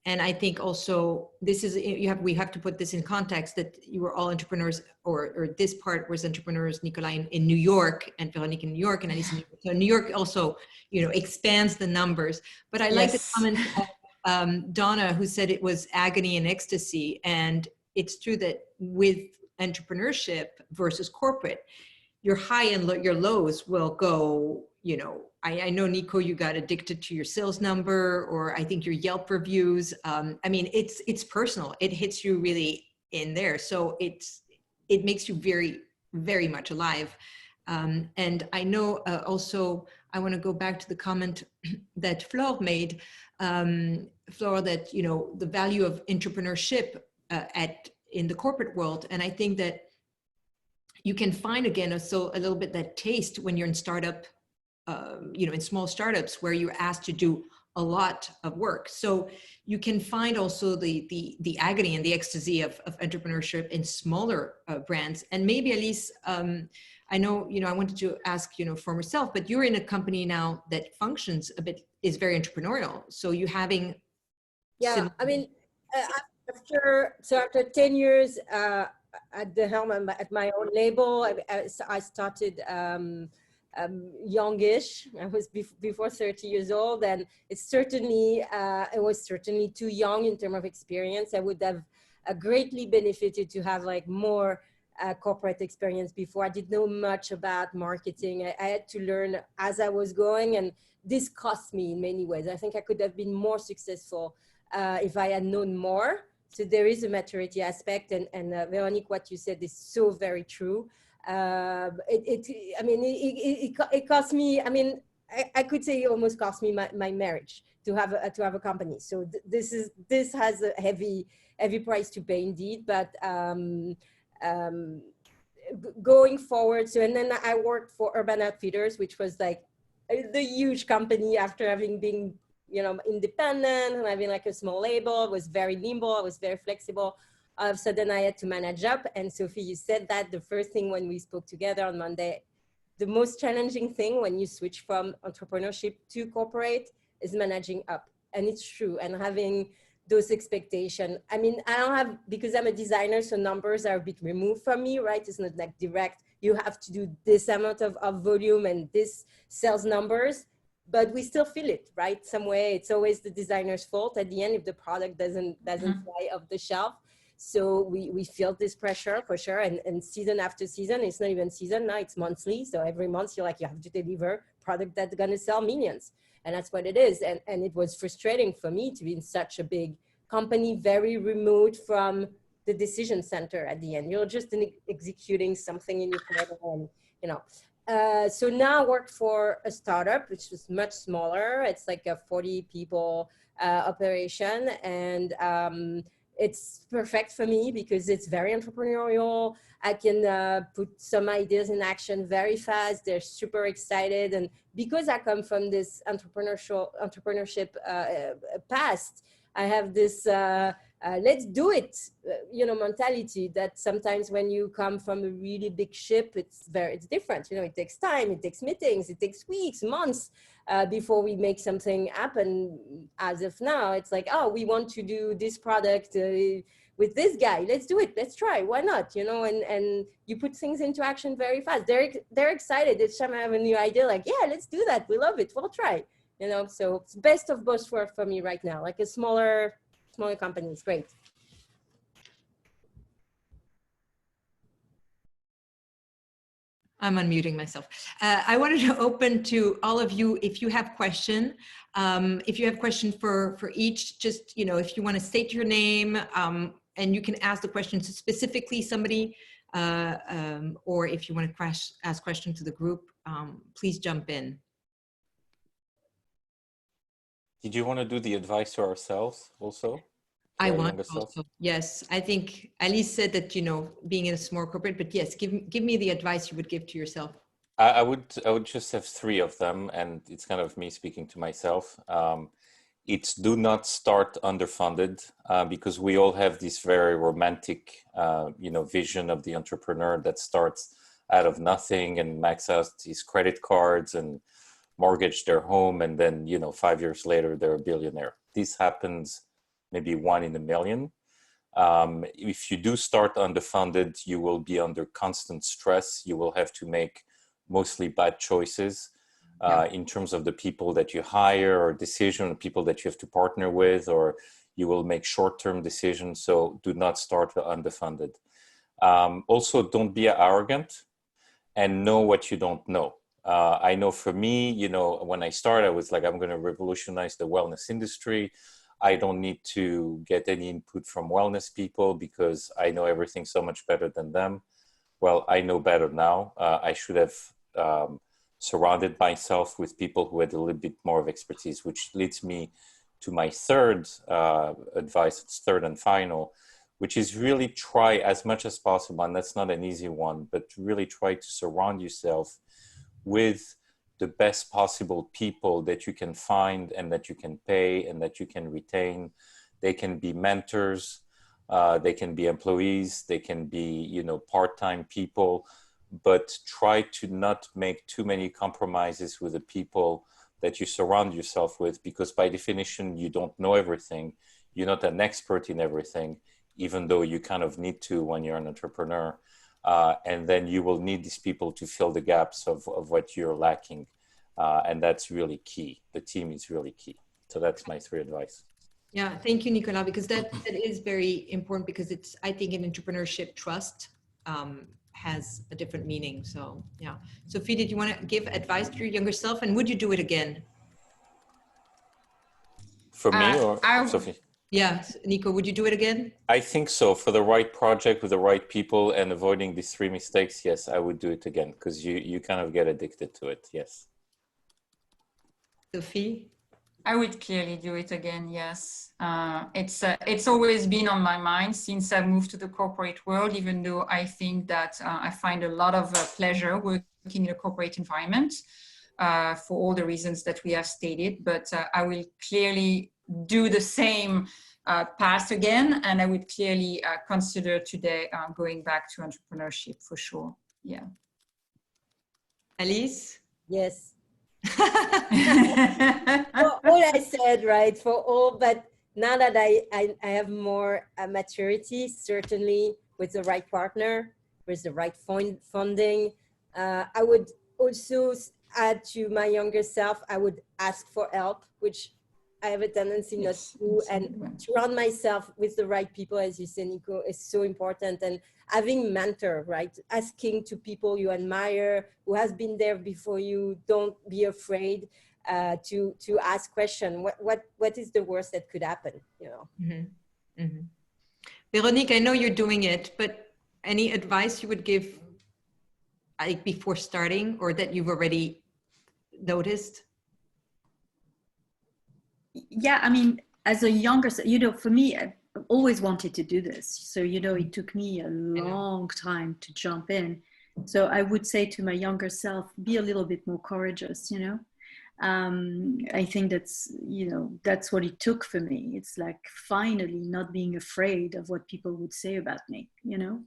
Speaker 1: and I think also this is, we have to put this in context that you were all entrepreneurs, or this part was entrepreneurs, Nicolas in New York and Veronique in New York, and Alice in New York. So New York also, expands the numbers. But I like the comment of Donna, who said it was agony and ecstasy. And it's true that with entrepreneurship versus corporate, your high and your lows will go, I know, Nico, you got addicted to your sales number, or I think your Yelp reviews. It's personal. It hits you really in there. So it makes you very, very much alive. And I know also, I want to go back to the comment that Flore made, Flore, that, the value of entrepreneurship in the corporate world. And I think that you can find, again, a little bit that taste when you're in startup, in small startups where you're asked to do a lot of work. So you can find also the agony and the ecstasy of entrepreneurship in smaller brands. And maybe, Alice, I know, I wanted to ask, for myself, but you're in a company now that functions a bit, is very entrepreneurial. So you having...
Speaker 4: Yeah, after 10 years, at the helm at my own label, I started youngish. I was before 30 years old, and it's certainly, it was certainly too young in terms of experience. I would have greatly benefited to have like more corporate experience before. I didn't know much about marketing. I had to learn as I was going, and this cost me in many ways. I think I could have been more successful if I had known more. So there is a maturity aspect, and Veronique, what you said is so very true. It cost me, I mean, I could say it almost cost me my marriage to have a company. So this has a heavy price to pay indeed, but going forward, so, and then I worked for Urban Outfitters, which was like the huge company after having been, independent and having like a small label. It was very nimble, I was very flexible. All of a sudden I had to manage up. And Sophie, you said that the first thing when we spoke together on Monday, the most challenging thing when you switch from entrepreneurship to corporate is managing up. And it's true. And having those expectations. I mean, I don't have, because I'm a designer, so numbers are a bit removed from me, right? It's not like direct, you have to do this amount of volume and this sales numbers, but we still feel it, right? Some way, it's always the designer's fault at the end if the product doesn't fly off the shelf. So we feel this pressure for sure. And season after season, it's not even season now, it's monthly. So every month you're like, you have to deliver product that's gonna sell millions. And that's what it is. And it was frustrating for me to be in such a big company, very remote from the decision center at the end. You're just executing something in your corner, so now I work for a startup, which is much smaller. It's like a 40 people operation. And it's perfect for me because it's very entrepreneurial. I can put some ideas in action very fast. They're super excited. And because I come from this entrepreneurship past, I have this let's do it, mentality that sometimes when you come from a really big ship, it's different. It takes time, it takes meetings, it takes weeks, months before we make something happen. As of now, it's like, oh, we want to do this product with this guy. Let's do it. Let's try. Why not? And you put things into action very fast. They're excited. Each time I have a new idea, like, yeah, let's do that. We love it. We'll try. So it's best of both worlds for me right now. Like a smaller company is great.
Speaker 1: I'm unmuting myself. I wanted to open to all of you if you have question. If you have question for each, just, if you want to state your name and you can ask the question to specifically somebody, or if you want to ask question to the group, please jump in.
Speaker 3: Did you want to do the advice to ourselves also?
Speaker 1: I want also, yes. I think Alice said that, being in a small corporate, but yes, give me the advice you would give to yourself.
Speaker 3: I would just have three of them, and it's kind of me speaking to myself. It's do not start underfunded, because we all have this very romantic, vision of the entrepreneur that starts out of nothing and max out his credit cards and mortgage their home, and then 5 years later they're a billionaire. This happens maybe 1 in a million. If you do start underfunded, you will be under constant stress. You will have to make mostly bad choices in terms of the people that you hire, or people that you have to partner with, or you will make short-term decisions. So do not start underfunded. Also, don't be arrogant and know what you don't know. I know for me, when I started, I was like, I'm going to revolutionize the wellness industry. I don't need to get any input from wellness people because I know everything so much better than them. Well, I know better now. I should have surrounded myself with people who had a little bit more of expertise, which leads me to my third advice, it's third and final, which is really try as much as possible, and that's not an easy one, but really try to surround yourself with the best possible people that you can find and that you can pay and that you can retain. They can be mentors, they can be employees, they can be, part-time people, but try to not make too many compromises with the people that you surround yourself with, because by definition, you don't know everything. You're not an expert in everything, even though you kind of need to when you're an entrepreneur. and then you will need these people to fill the gaps of what you're lacking. And that's really key. The team is really key. So that's my 3 advice.
Speaker 1: Yeah, thank you, Nicolas, because that is very important, because it's, I think, in entrepreneurship, trust has a different meaning. So yeah. Sophie, did you want to give advice to your younger self, and would you do it again?
Speaker 3: For me or Sophie?
Speaker 1: Yeah, Nico, would you do it again?
Speaker 3: I think so. For the right project with the right people and avoiding these 3 mistakes, yes, I would do it again, because you kind of get addicted to it. Yes.
Speaker 1: Sophie?
Speaker 2: I would clearly do it again, yes. It's always been on my mind since I moved to the corporate world, even though I think that I find a lot of pleasure working in a corporate environment for all the reasons that we have stated. But I will clearly do the same path again, and I would clearly consider today going back to entrepreneurship for sure. Yeah.
Speaker 1: Alice?
Speaker 4: Yes. For all I said, right? For all, but now that I have more maturity, certainly with the right partner, with the right funding, I would also add to my younger self, I would ask for help, which I have a tendency not to do, and surround myself with the right people, as you said, Nico, is so important. And having mentor, right? Asking to people you admire, who has been there before you. Don't be afraid to ask questions. What is the worst that could happen? You know.
Speaker 1: Mm-hmm. Mm-hmm. Veronique, I know you're doing it, but any advice you would give, like, before starting, or that you've already noticed?
Speaker 5: Yeah, I mean, as a younger, you know, for me, I've always wanted to do this. So, you know, it took me a long time to jump in. So I would say to my younger self, be a little bit more courageous, you know. I think that's, you know, that's what it took for me. It's like finally not being afraid of what people would say about me, you know.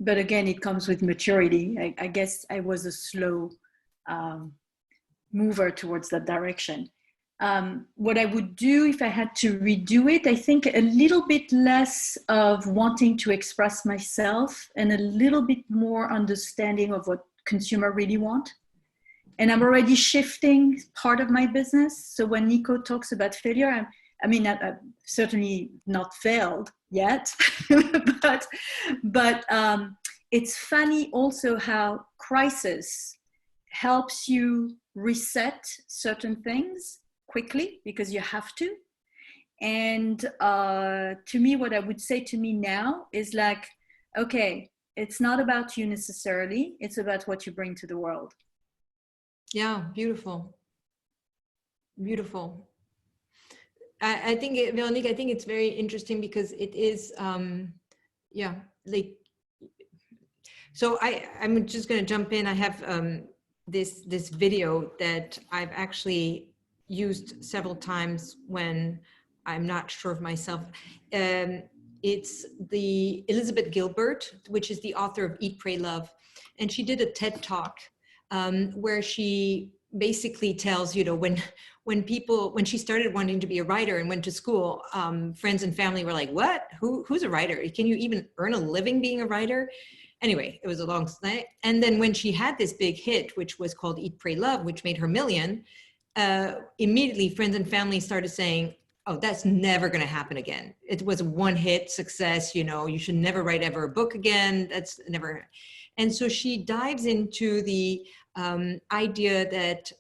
Speaker 5: But again, it comes with maturity. I guess I was a slow mover towards that direction. What I would do if I had to redo it, I think a little bit less of wanting to express myself and a little bit more understanding of what consumer really want. And I'm already shifting part of my business. So when Nico talks about failure, I've certainly not failed yet, but it's funny also how crisis helps you reset certain things quickly, because you have to. And to me, what I would say to me now is like, okay, it's not about you necessarily, it's about what you bring to the world.
Speaker 1: Yeah, beautiful. Beautiful. I think, Veronique, I think it's very interesting because it is, yeah, like, so I'm just going to jump in. I have this video that I've actually used several times when I'm not sure of myself. It's the Elizabeth Gilbert, which is the author of Eat, Pray, Love. And she did a TED Talk where she basically tells, you know, when she started wanting to be a writer and went to school, friends and family were like, what? Who's a writer? Can you even earn a living being a writer? Anyway, it was a long night. And then when she had this big hit, which was called Eat, Pray, Love, which made her $1 million, immediately friends and family started saying, oh, that's never going to happen again. It was a one-hit success. You know, you should never write ever a book again. That's never. And so she dives into the idea that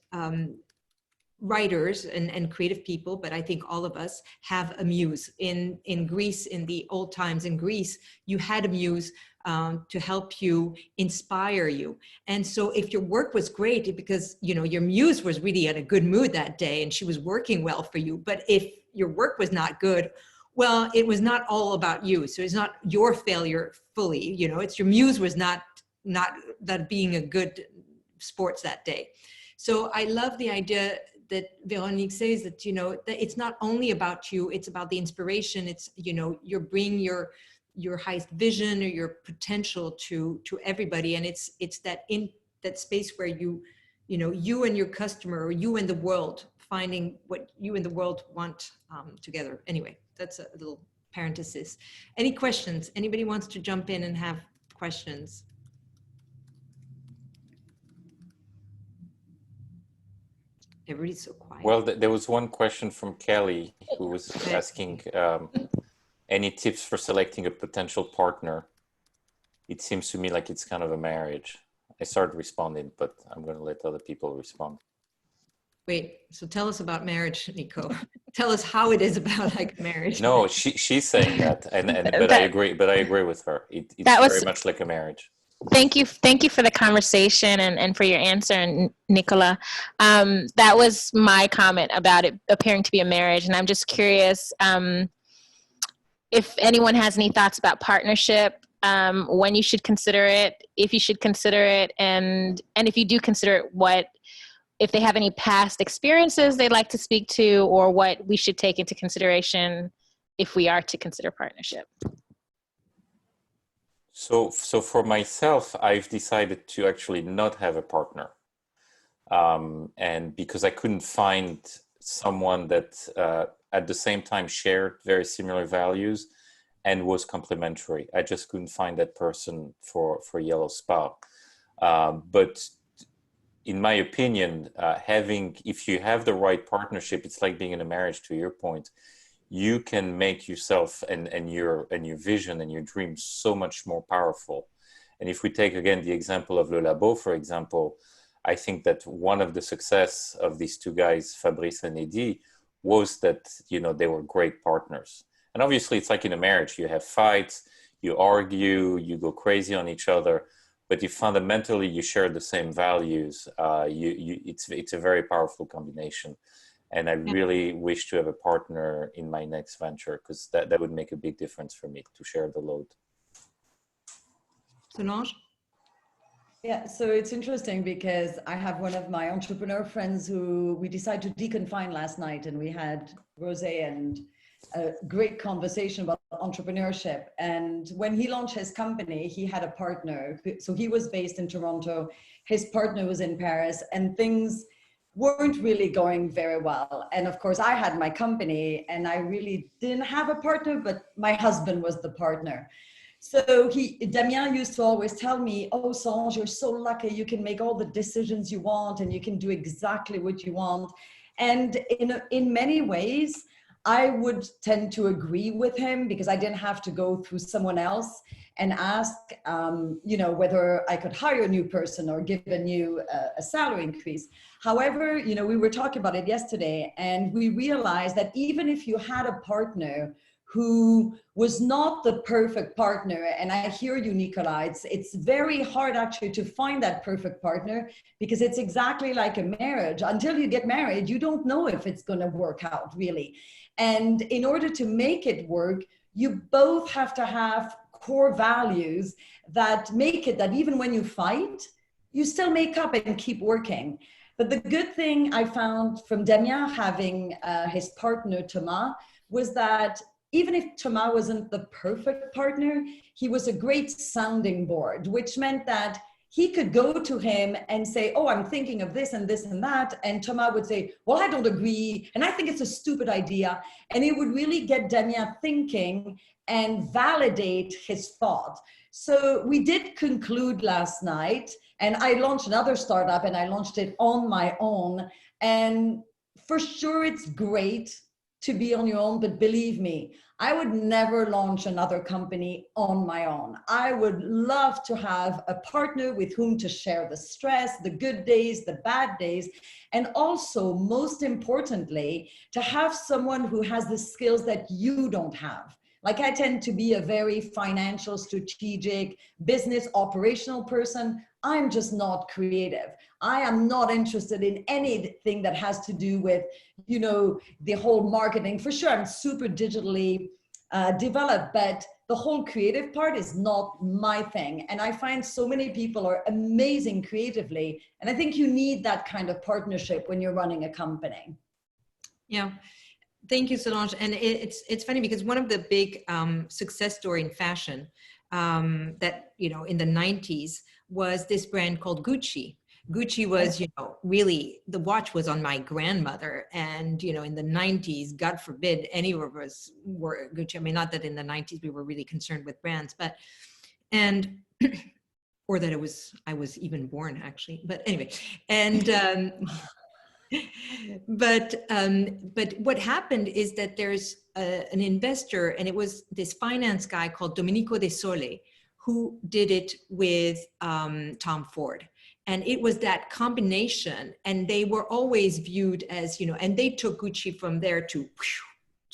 Speaker 1: writers and creative people, but I think all of us have a muse. In Greece, in the old times in Greece, you had a muse to help you, inspire you. And so if your work was great, because, you know, your muse was really in a good mood that day and she was working well for you, but if your work was not good, well, it was not all about you. So it's not your failure fully, you know, it's your muse was not that being a good sports that day. So I love the idea that Veronique says that, you know, that it's not only about you, it's about the inspiration. It's, you know, you're bringing your highest vision or your potential to everybody. And it's that in that space where you know, you and your customer, or you and the world, finding what you and the world want together. Anyway, that's a little parenthesis. Any questions? Anybody wants to jump in and have questions? Everybody's so quiet.
Speaker 3: Well, there was one question from Kelly who was
Speaker 1: Okay.
Speaker 3: asking any tips for selecting a potential partner. It seems to me like it's kind of a marriage. I started responding, but I'm going to let other people respond.
Speaker 1: Wait, so tell us about marriage, Nico. Tell us how it is about like marriage.
Speaker 3: No, she's saying that, but I agree with her. It's very much like a marriage.
Speaker 6: Thank you for the conversation and for your answer, Nicola. That was my comment about it appearing to be a marriage, and I'm just curious if anyone has any thoughts about partnership, when you should consider it, if you should consider it, and if you do consider it, if they have any past experiences they'd like to speak to, or what we should take into consideration if we are to consider partnership.
Speaker 3: So for myself, I've decided to actually not have a partner. And because I couldn't find someone that at the same time shared very similar values and was complementary. I just couldn't find that person for Yellow Spa. But in my opinion, if you have the right partnership, it's like being in a marriage, to your point. You can make yourself and your vision and your dreams so much more powerful. And if we take again the example of Le Labo, for example, I think that one of the success of these two guys, Fabrice and Eddy, was that, you know, they were great partners. And obviously it's like in a marriage, you have fights, you argue, you go crazy on each other, but you fundamentally share the same values. It's a very powerful combination. And I really wish to have a partner in my next venture, because that would make a big difference for me, to share the load.
Speaker 1: Solange?
Speaker 7: Yeah, so it's interesting because I have one of my entrepreneur friends who we decided to deconfine last night, and we had Rosé and a great conversation about entrepreneurship. And when he launched his company, he had a partner. So he was based in Toronto, his partner was in Paris, and things weren't really going very well. And of course I had my company and I really didn't have a partner, but my husband was the partner. So Damien used to always tell me, oh, Solange, you're so lucky. You can make all the decisions you want and you can do exactly what you want. And in many ways, I would tend to agree with him because I didn't have to go through someone else and ask, whether I could hire a new person or give a salary increase. However, we were talking about it yesterday, and we realized that even if you had a partner who was not the perfect partner, and I hear you, Nicola, it's very hard actually to find that perfect partner, because it's exactly like a marriage. Until you get married, you don't know if it's going to work out, really. And in order to make it work, you both have to have core values that make it that even when you fight, you still make up and keep working. But the good thing I found from Damien having his partner, Thomas, was that even if Thomas wasn't the perfect partner, he was a great sounding board, which meant that he could go to him and say, oh, I'm thinking of this and this and that. And Thomas would say, well, I don't agree. And I think it's a stupid idea. And it would really get Damien thinking and validate his thought. So we did conclude last night, and I launched another startup and I launched it on my own. And for sure, it's great to be on your own, but believe me, I would never launch another company on my own. I would love to have a partner with whom to share the stress, the good days, the bad days, and also, most importantly, to have someone who has the skills that you don't have. Like, I tend to be a very financial, strategic, business, operational person. I'm just not creative. I am not interested in anything that has to do with, the whole marketing. For sure, I'm super digitally developed, but the whole creative part is not my thing. And I find so many people are amazing creatively. And I think you need that kind of partnership when you're running a company.
Speaker 1: Yeah. Thank you, Solange. And it's funny because one of the big success story in fashion that, in the 90s was this brand called Gucci. Gucci was, really, the watch was on my grandmother. And, in the 90s, God forbid any of us were Gucci. I mean, not that in the 90s we were really concerned with brands, or that I was even born actually. But anyway, and, but what happened is that there's an investor, and it was this finance guy called Domenico De Sole, who did it with Tom Ford. And it was that combination, and they were always viewed as, and they took Gucci from there to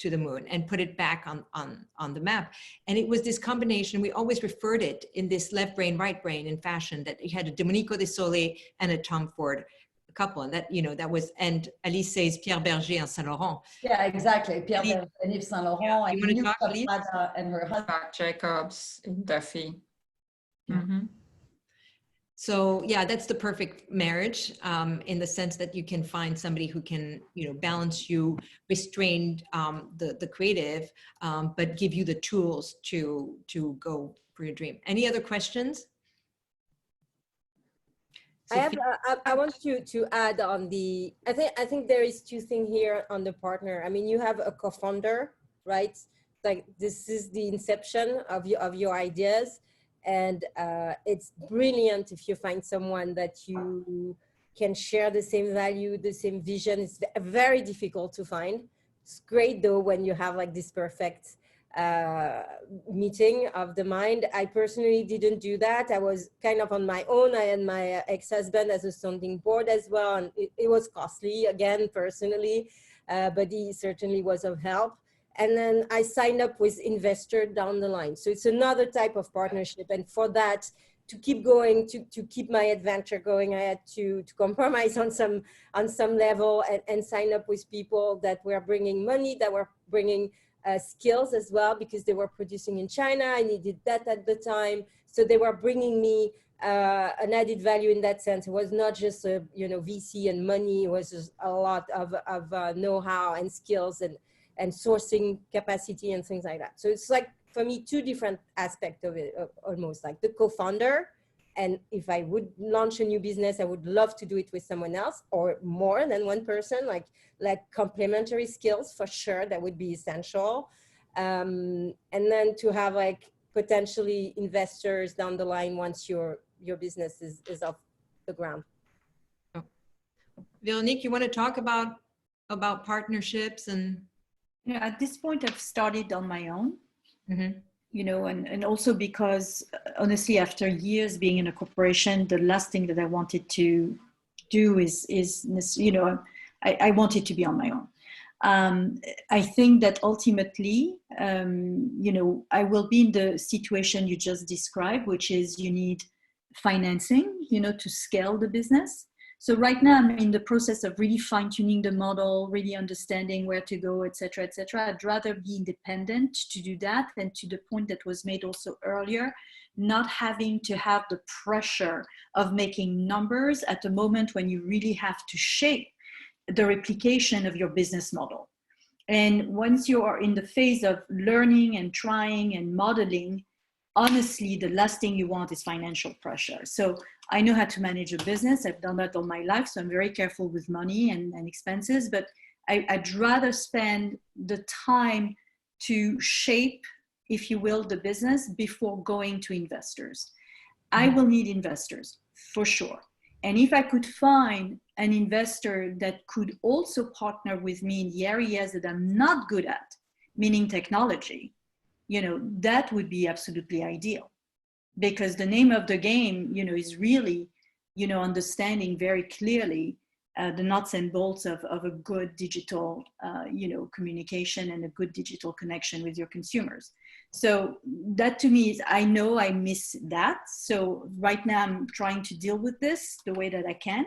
Speaker 1: the moon and put it back on the map. And it was this combination, we always referred it in this left brain, right brain in fashion, that you had a Domenico De Sole and a Tom Ford couple, and that, that was, and Alice says Pierre Berger and Saint Laurent.
Speaker 7: Yeah, exactly. Pierre Berger and Yves Saint Laurent,
Speaker 1: Yeah.
Speaker 7: and
Speaker 1: You want to
Speaker 7: Miuccia
Speaker 1: talk, Alice?
Speaker 7: Prada and her husband.
Speaker 2: Marc Jacobs, Duffy.
Speaker 1: Yeah.
Speaker 2: Mm-hmm.
Speaker 1: So yeah, that's the perfect marriage, in the sense that you can find somebody who can, balance you, restrain the creative, but give you the tools to go for your dream. Any other questions?
Speaker 4: I want to add on the, I think there is two things here on the partner. I mean, you have a co-founder, right? Like this is the inception of your ideas. And it's brilliant if you find someone that you can share the same value, the same vision. It's very difficult to find. It's great though when you have like this perfect meeting of the mind. I personally didn't do that. I was kind of on my own. I had my ex-husband as a sounding board as well. And it was costly again, personally, but he certainly was of help. And then I signed up with investor down the line. So it's another type of partnership. And for that, to keep going, to keep my adventure going, I had to compromise on some level and sign up with people that were bringing money, that were bringing skills as well, because they were producing in China. I needed that at the time. So they were bringing me an added value in that sense. It was not just a VC and money. It was just a lot of know-how and skills and sourcing capacity and things like that. So it's like, for me, two different aspects of it, almost like the co-founder. And if I would launch a new business, I would love to do it with someone else or more than one person, like complementary skills for sure, that would be essential. And then to have like potentially investors down the line once your business is off the ground.
Speaker 1: Veronique, you want to talk about partnerships and?
Speaker 5: At this point, I've started on my own,
Speaker 1: Mm-hmm.
Speaker 5: And also because honestly, after years being in a corporation, the last thing that I wanted to do is I wanted to be on my own. I think that ultimately, I will be in the situation you just described, which is you need financing, to scale the business. So right now I'm in the process of really fine tuning the model, really understanding where to go, et cetera, et cetera. I'd rather be independent to do that, and to the point that was made also earlier, not having to have the pressure of making numbers at the moment when you really have to shape the replication of your business model. And once you are in the phase of learning and trying and modeling, honestly, the last thing you want is financial pressure. So I know how to manage a business. I've done that all my life. So I'm very careful with money and expenses, but I'd rather spend the time to shape, if you will, the business before going to investors. I will need investors for sure. And if I could find an investor that could also partner with me in the areas that I'm not good at, meaning technology, that would be absolutely ideal, because the name of the game, is really, understanding very clearly the nuts and bolts of a good digital, communication and a good digital connection with your consumers. So that to me is, I know I miss that. So right now I'm trying to deal with this the way that I can,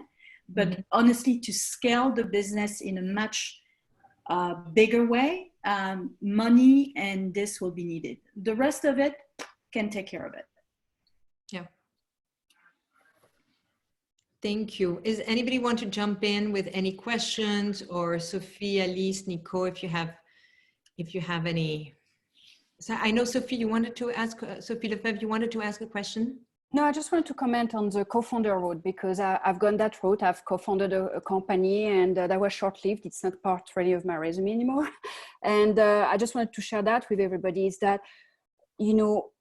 Speaker 5: but honestly, to scale the business in a much bigger way, money and this will be needed. The rest of it can take care of it.
Speaker 1: Yeah. Thank you. Is anybody want to jump in with any questions, or Sophie, Alice, Nico, if you have any? So I know Sophie, you wanted to ask, Sophie Lefebvre, you wanted to ask a question?
Speaker 8: No, I just wanted to comment on the co-founder route because I've gone that route. I've co-founded a company, and that was short-lived. It's not part really of my resume anymore. And I just wanted to share that with everybody, is that, you know,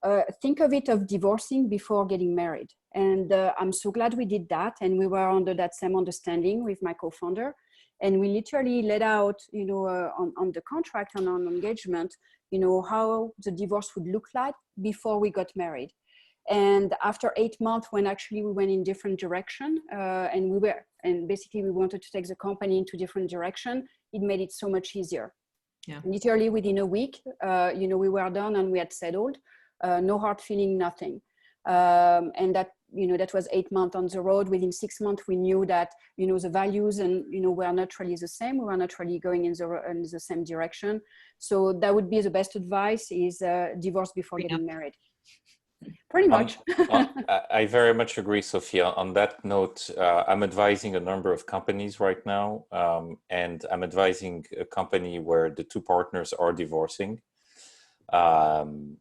Speaker 8: think of it of divorcing before getting married. And I'm so glad we did that. And we were under that same understanding with my co-founder. And we literally laid out, you know, on the contract and on engagement, you know, how the divorce would look like before we got married. And after 8 months, when actually we went in different direction, and basically we wanted to take the company into different direction, it made it so much easier.
Speaker 1: Yeah.
Speaker 8: Literally within a week, you know, we were done and we had settled, no hard feeling, nothing. And that, you know, that was 8 months on the road. Within 6 months, we knew that, you know, the values and, you know, were not really the same. We were not really going in the same direction. So that would be the best advice, is divorce before getting married. Pretty much.
Speaker 3: I very much agree, Sophia. On that note, I'm advising a number of companies right now, and I'm advising a company where the two partners are divorcing, and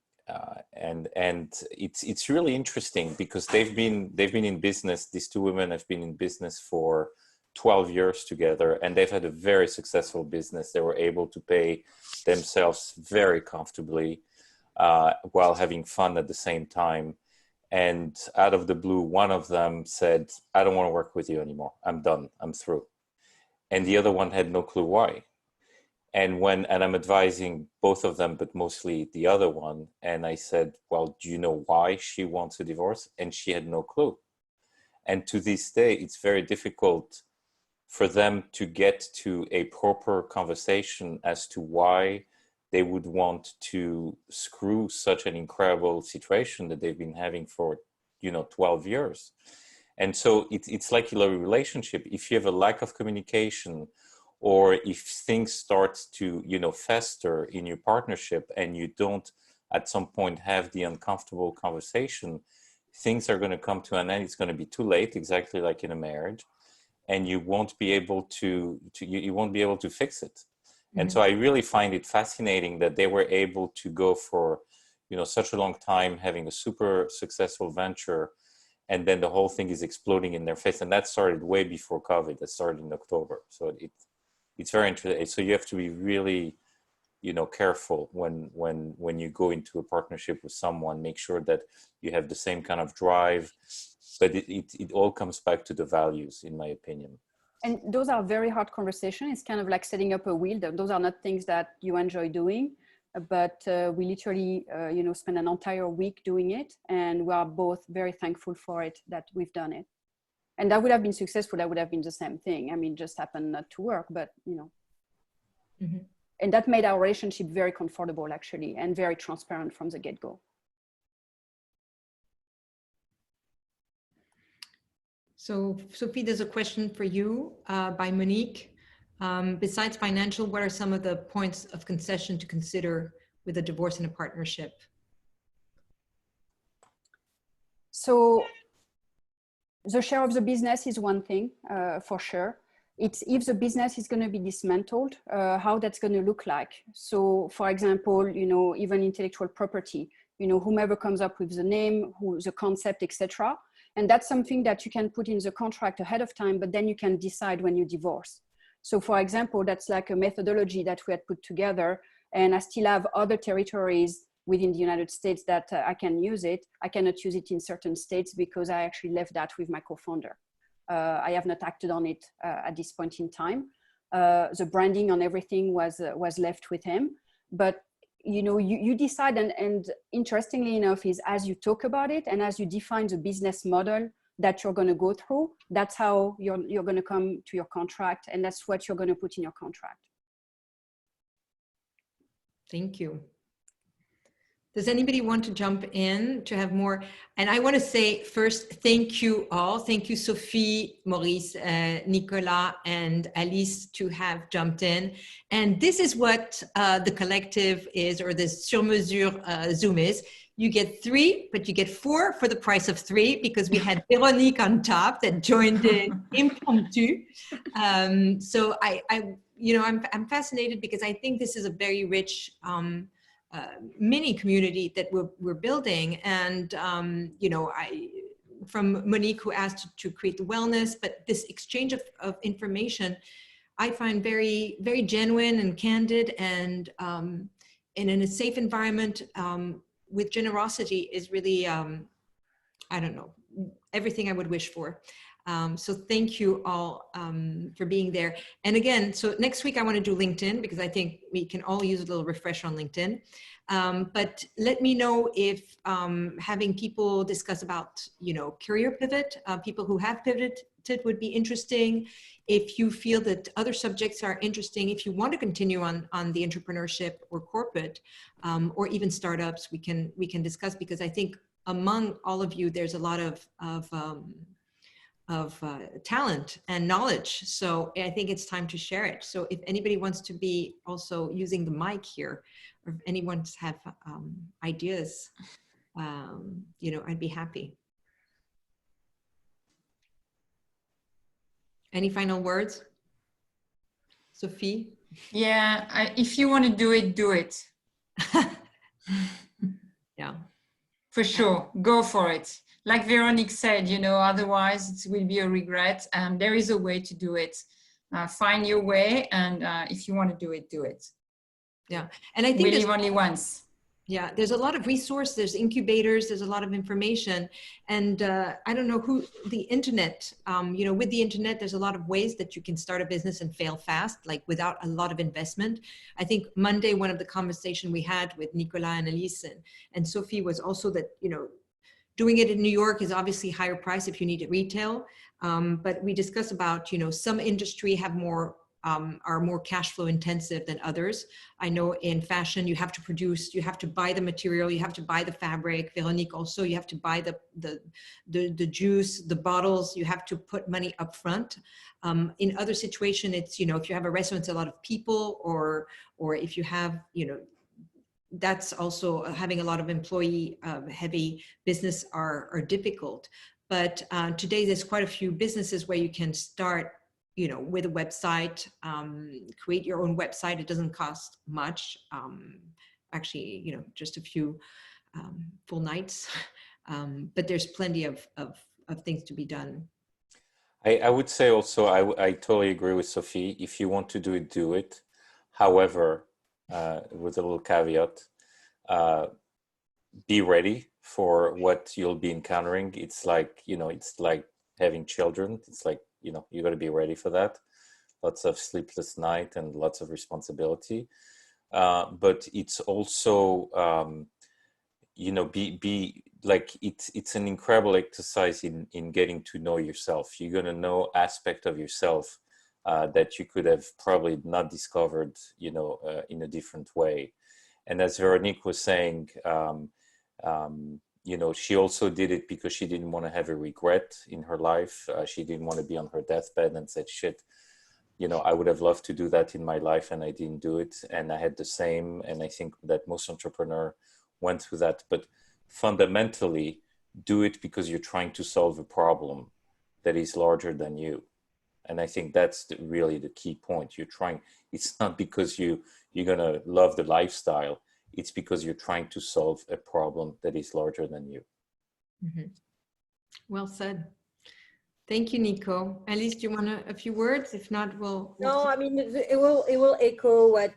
Speaker 3: it's really interesting because they've been in business. These two women have been in business for 12 years together, and they've had a very successful business. They were able to pay themselves very comfortably, while having fun at the same time. And out of the blue, one of them said, I don't want to work with you anymore. I'm done. I'm through. And the other one had no clue why. And I'm advising both of them, but mostly the other one. And I said, well, do you know why she wants a divorce? And she had no clue. And to this day, it's very difficult for them to get to a proper conversation as to why they would want to screw such an incredible situation that they've been having for, you know, 12 years. And so it's like a relationship. If you have a lack of communication, or if things start to, you know, fester in your partnership and you don't at some point have the uncomfortable conversation, things are going to come to an end. It's going to be too late, exactly like in a marriage, and you won't be able to fix it. And so I really find it fascinating that they were able to go for, you know, such a long time having a super successful venture, and then the whole thing is exploding in their face. And that started way before COVID. That started in October. So it's very interesting. So you have to be really, you know, careful when you go into a partnership with someone. Make sure that you have the same kind of drive, but it all comes back to the values, in my opinion.
Speaker 8: And those are very hard conversations. It's kind of like setting up a wheel. Those are not things that you enjoy doing, but we literally, you know, spend an entire week doing it. And we are both very thankful for it, that we've done it. And that would have been successful. That would have been the same thing. I mean, it just happened not to work, but, you know. Mm-hmm. And that made our relationship very comfortable, actually, and very transparent from the get-go.
Speaker 1: So, Sophie, there's a question for you by Monique. Besides financial, what are some of the points of concession to consider with a divorce in a partnership?
Speaker 8: So the share of the business is one thing, for sure. It's if the business is going to be dismantled, how that's going to look like. So, for example, you know, even intellectual property, you know, whomever comes up with the name, the concept, etc. And that's something that you can put in the contract ahead of time, but then you can decide when you divorce. So for example, that's like a methodology that we had put together, and I still have other territories within the United States that I can use it. I cannot use it in certain states because I actually left that with my co-founder. I have not acted on it at this point in time. The branding on everything was left with him, but you know, you decide, and interestingly enough is as you talk about it and as you define the business model that you're going to go through, that's how you're going to come to your contract, and that's what you're going to put in your contract.
Speaker 1: Thank you. Does anybody want to jump in to have more? And I want to say first, thank you all. Thank you, Sophie, Maurice, Nicolas, and Alice to have jumped in. And this is what the collective is, or the Sur Mesure Zoom is. You get 3, but you get 4 for the price of 3, because we had Veronique on top that joined in impromptu. So I'm fascinated because I think this is a very rich mini community that we're building, and from Monique, who asked to create the wellness, but this exchange of information, I find very, very genuine and candid, and in a safe environment with generosity is really, I don't know, everything I would wish for. So thank you all for being there. And again, so next week I want to do LinkedIn, because I think we can all use a little refresh on LinkedIn. But let me know if having people discuss about, career pivot, people who have pivoted would be interesting. If you feel that other subjects are interesting, if you want to continue on the entrepreneurship or corporate or even startups, we can discuss, because I think among all of you, there's a lot of talent and knowledge. So I think it's time to share it. So if anybody wants to be also using the mic here, or if anyone have ideas, I'd be happy. Any final words? Sophie?
Speaker 2: Yeah, if you want to do it, do it.
Speaker 1: Yeah.
Speaker 2: For sure, go for it. Like Veronique said, otherwise it will be a regret, and there is a way to do it. Find your way, and if you want to do it, do it.
Speaker 1: Yeah, and I think
Speaker 2: we live only once.
Speaker 1: Yeah, there's a lot of resources, there's incubators, there's a lot of information. And I don't know the internet, with the internet, there's a lot of ways that you can start a business and fail fast, like without a lot of investment. I think Monday, one of the conversation we had with Nicolas and Elise and Sophie was also that, doing it in New York is obviously higher price if you need it retail. But we discuss about, some industry have are more cash flow intensive than others. I know in fashion, you have to produce, you have to buy the material, you have to buy the fabric. Veronique also, you have to buy the juice, the bottles, you have to put money up front. In other situation, it's, if you have a restaurant, it's a lot of people, or if you have, that's also having a lot of employee heavy business are difficult. But today there's quite a few businesses where you can start with a website, create your own website. It doesn't cost much. Actually, just a few full nights, but there's plenty of things to be done.
Speaker 3: I would say also, I totally agree with Sophie. If you want to do it, do it. However, with a little caveat, be ready for what you'll be encountering. It's like, it's like having children. It's like, you got to be ready for that. Lots of sleepless night and lots of responsibility. But it's also, be like, it's an incredible exercise in getting to know yourself. You're going to know aspect of yourself that you could have probably not discovered, in a different way. And as Veronique was saying, she also did it because she didn't want to have a regret in her life. She didn't want to be on her deathbed and said, shit, I would have loved to do that in my life and I didn't do it. And I had the same. And I think that most entrepreneurs went through that. But fundamentally, do it because you're trying to solve a problem that is larger than you. And I think that's really the key point. It's not because you're going to love the lifestyle. It's because you're trying to solve a problem that is larger than you.
Speaker 1: Mm-hmm. Well said. Thank you, Nico. Elise, do you want a few words? If not, we'll
Speaker 4: No, I mean, it will echo what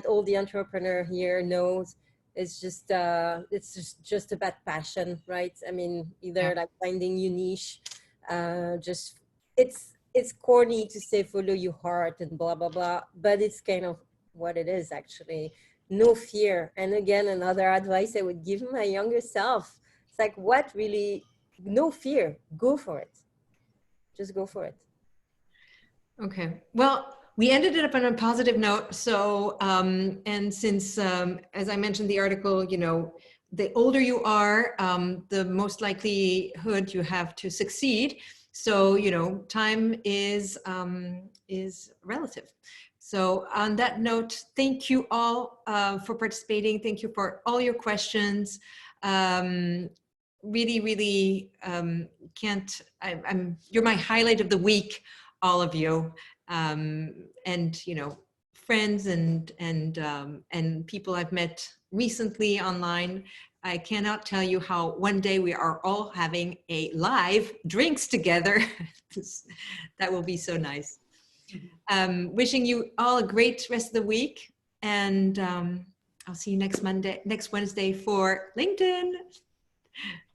Speaker 4: all the entrepreneur here knows. It's just about passion, right? I mean, either like finding your niche, it's corny to say follow your heart and blah blah blah, but it's kind of what it is actually. No fear. And again, another advice I would give my younger self. It's like, what really, no fear, go for it. Just go for it.
Speaker 1: Okay. Well, we ended it up on a positive note. So, and since, as I mentioned the article, the older you are, the most likelihood you have to succeed. So, time is relative. So on that note, thank you all for participating. Thank you for all your questions. Really, really you're my highlight of the week, all of you. And, friends and people I've met recently online. I cannot tell you how one day we are all having a live drinks together. That will be so nice. Wishing you all a great rest of the week, and I'll see you next Wednesday for LinkedIn.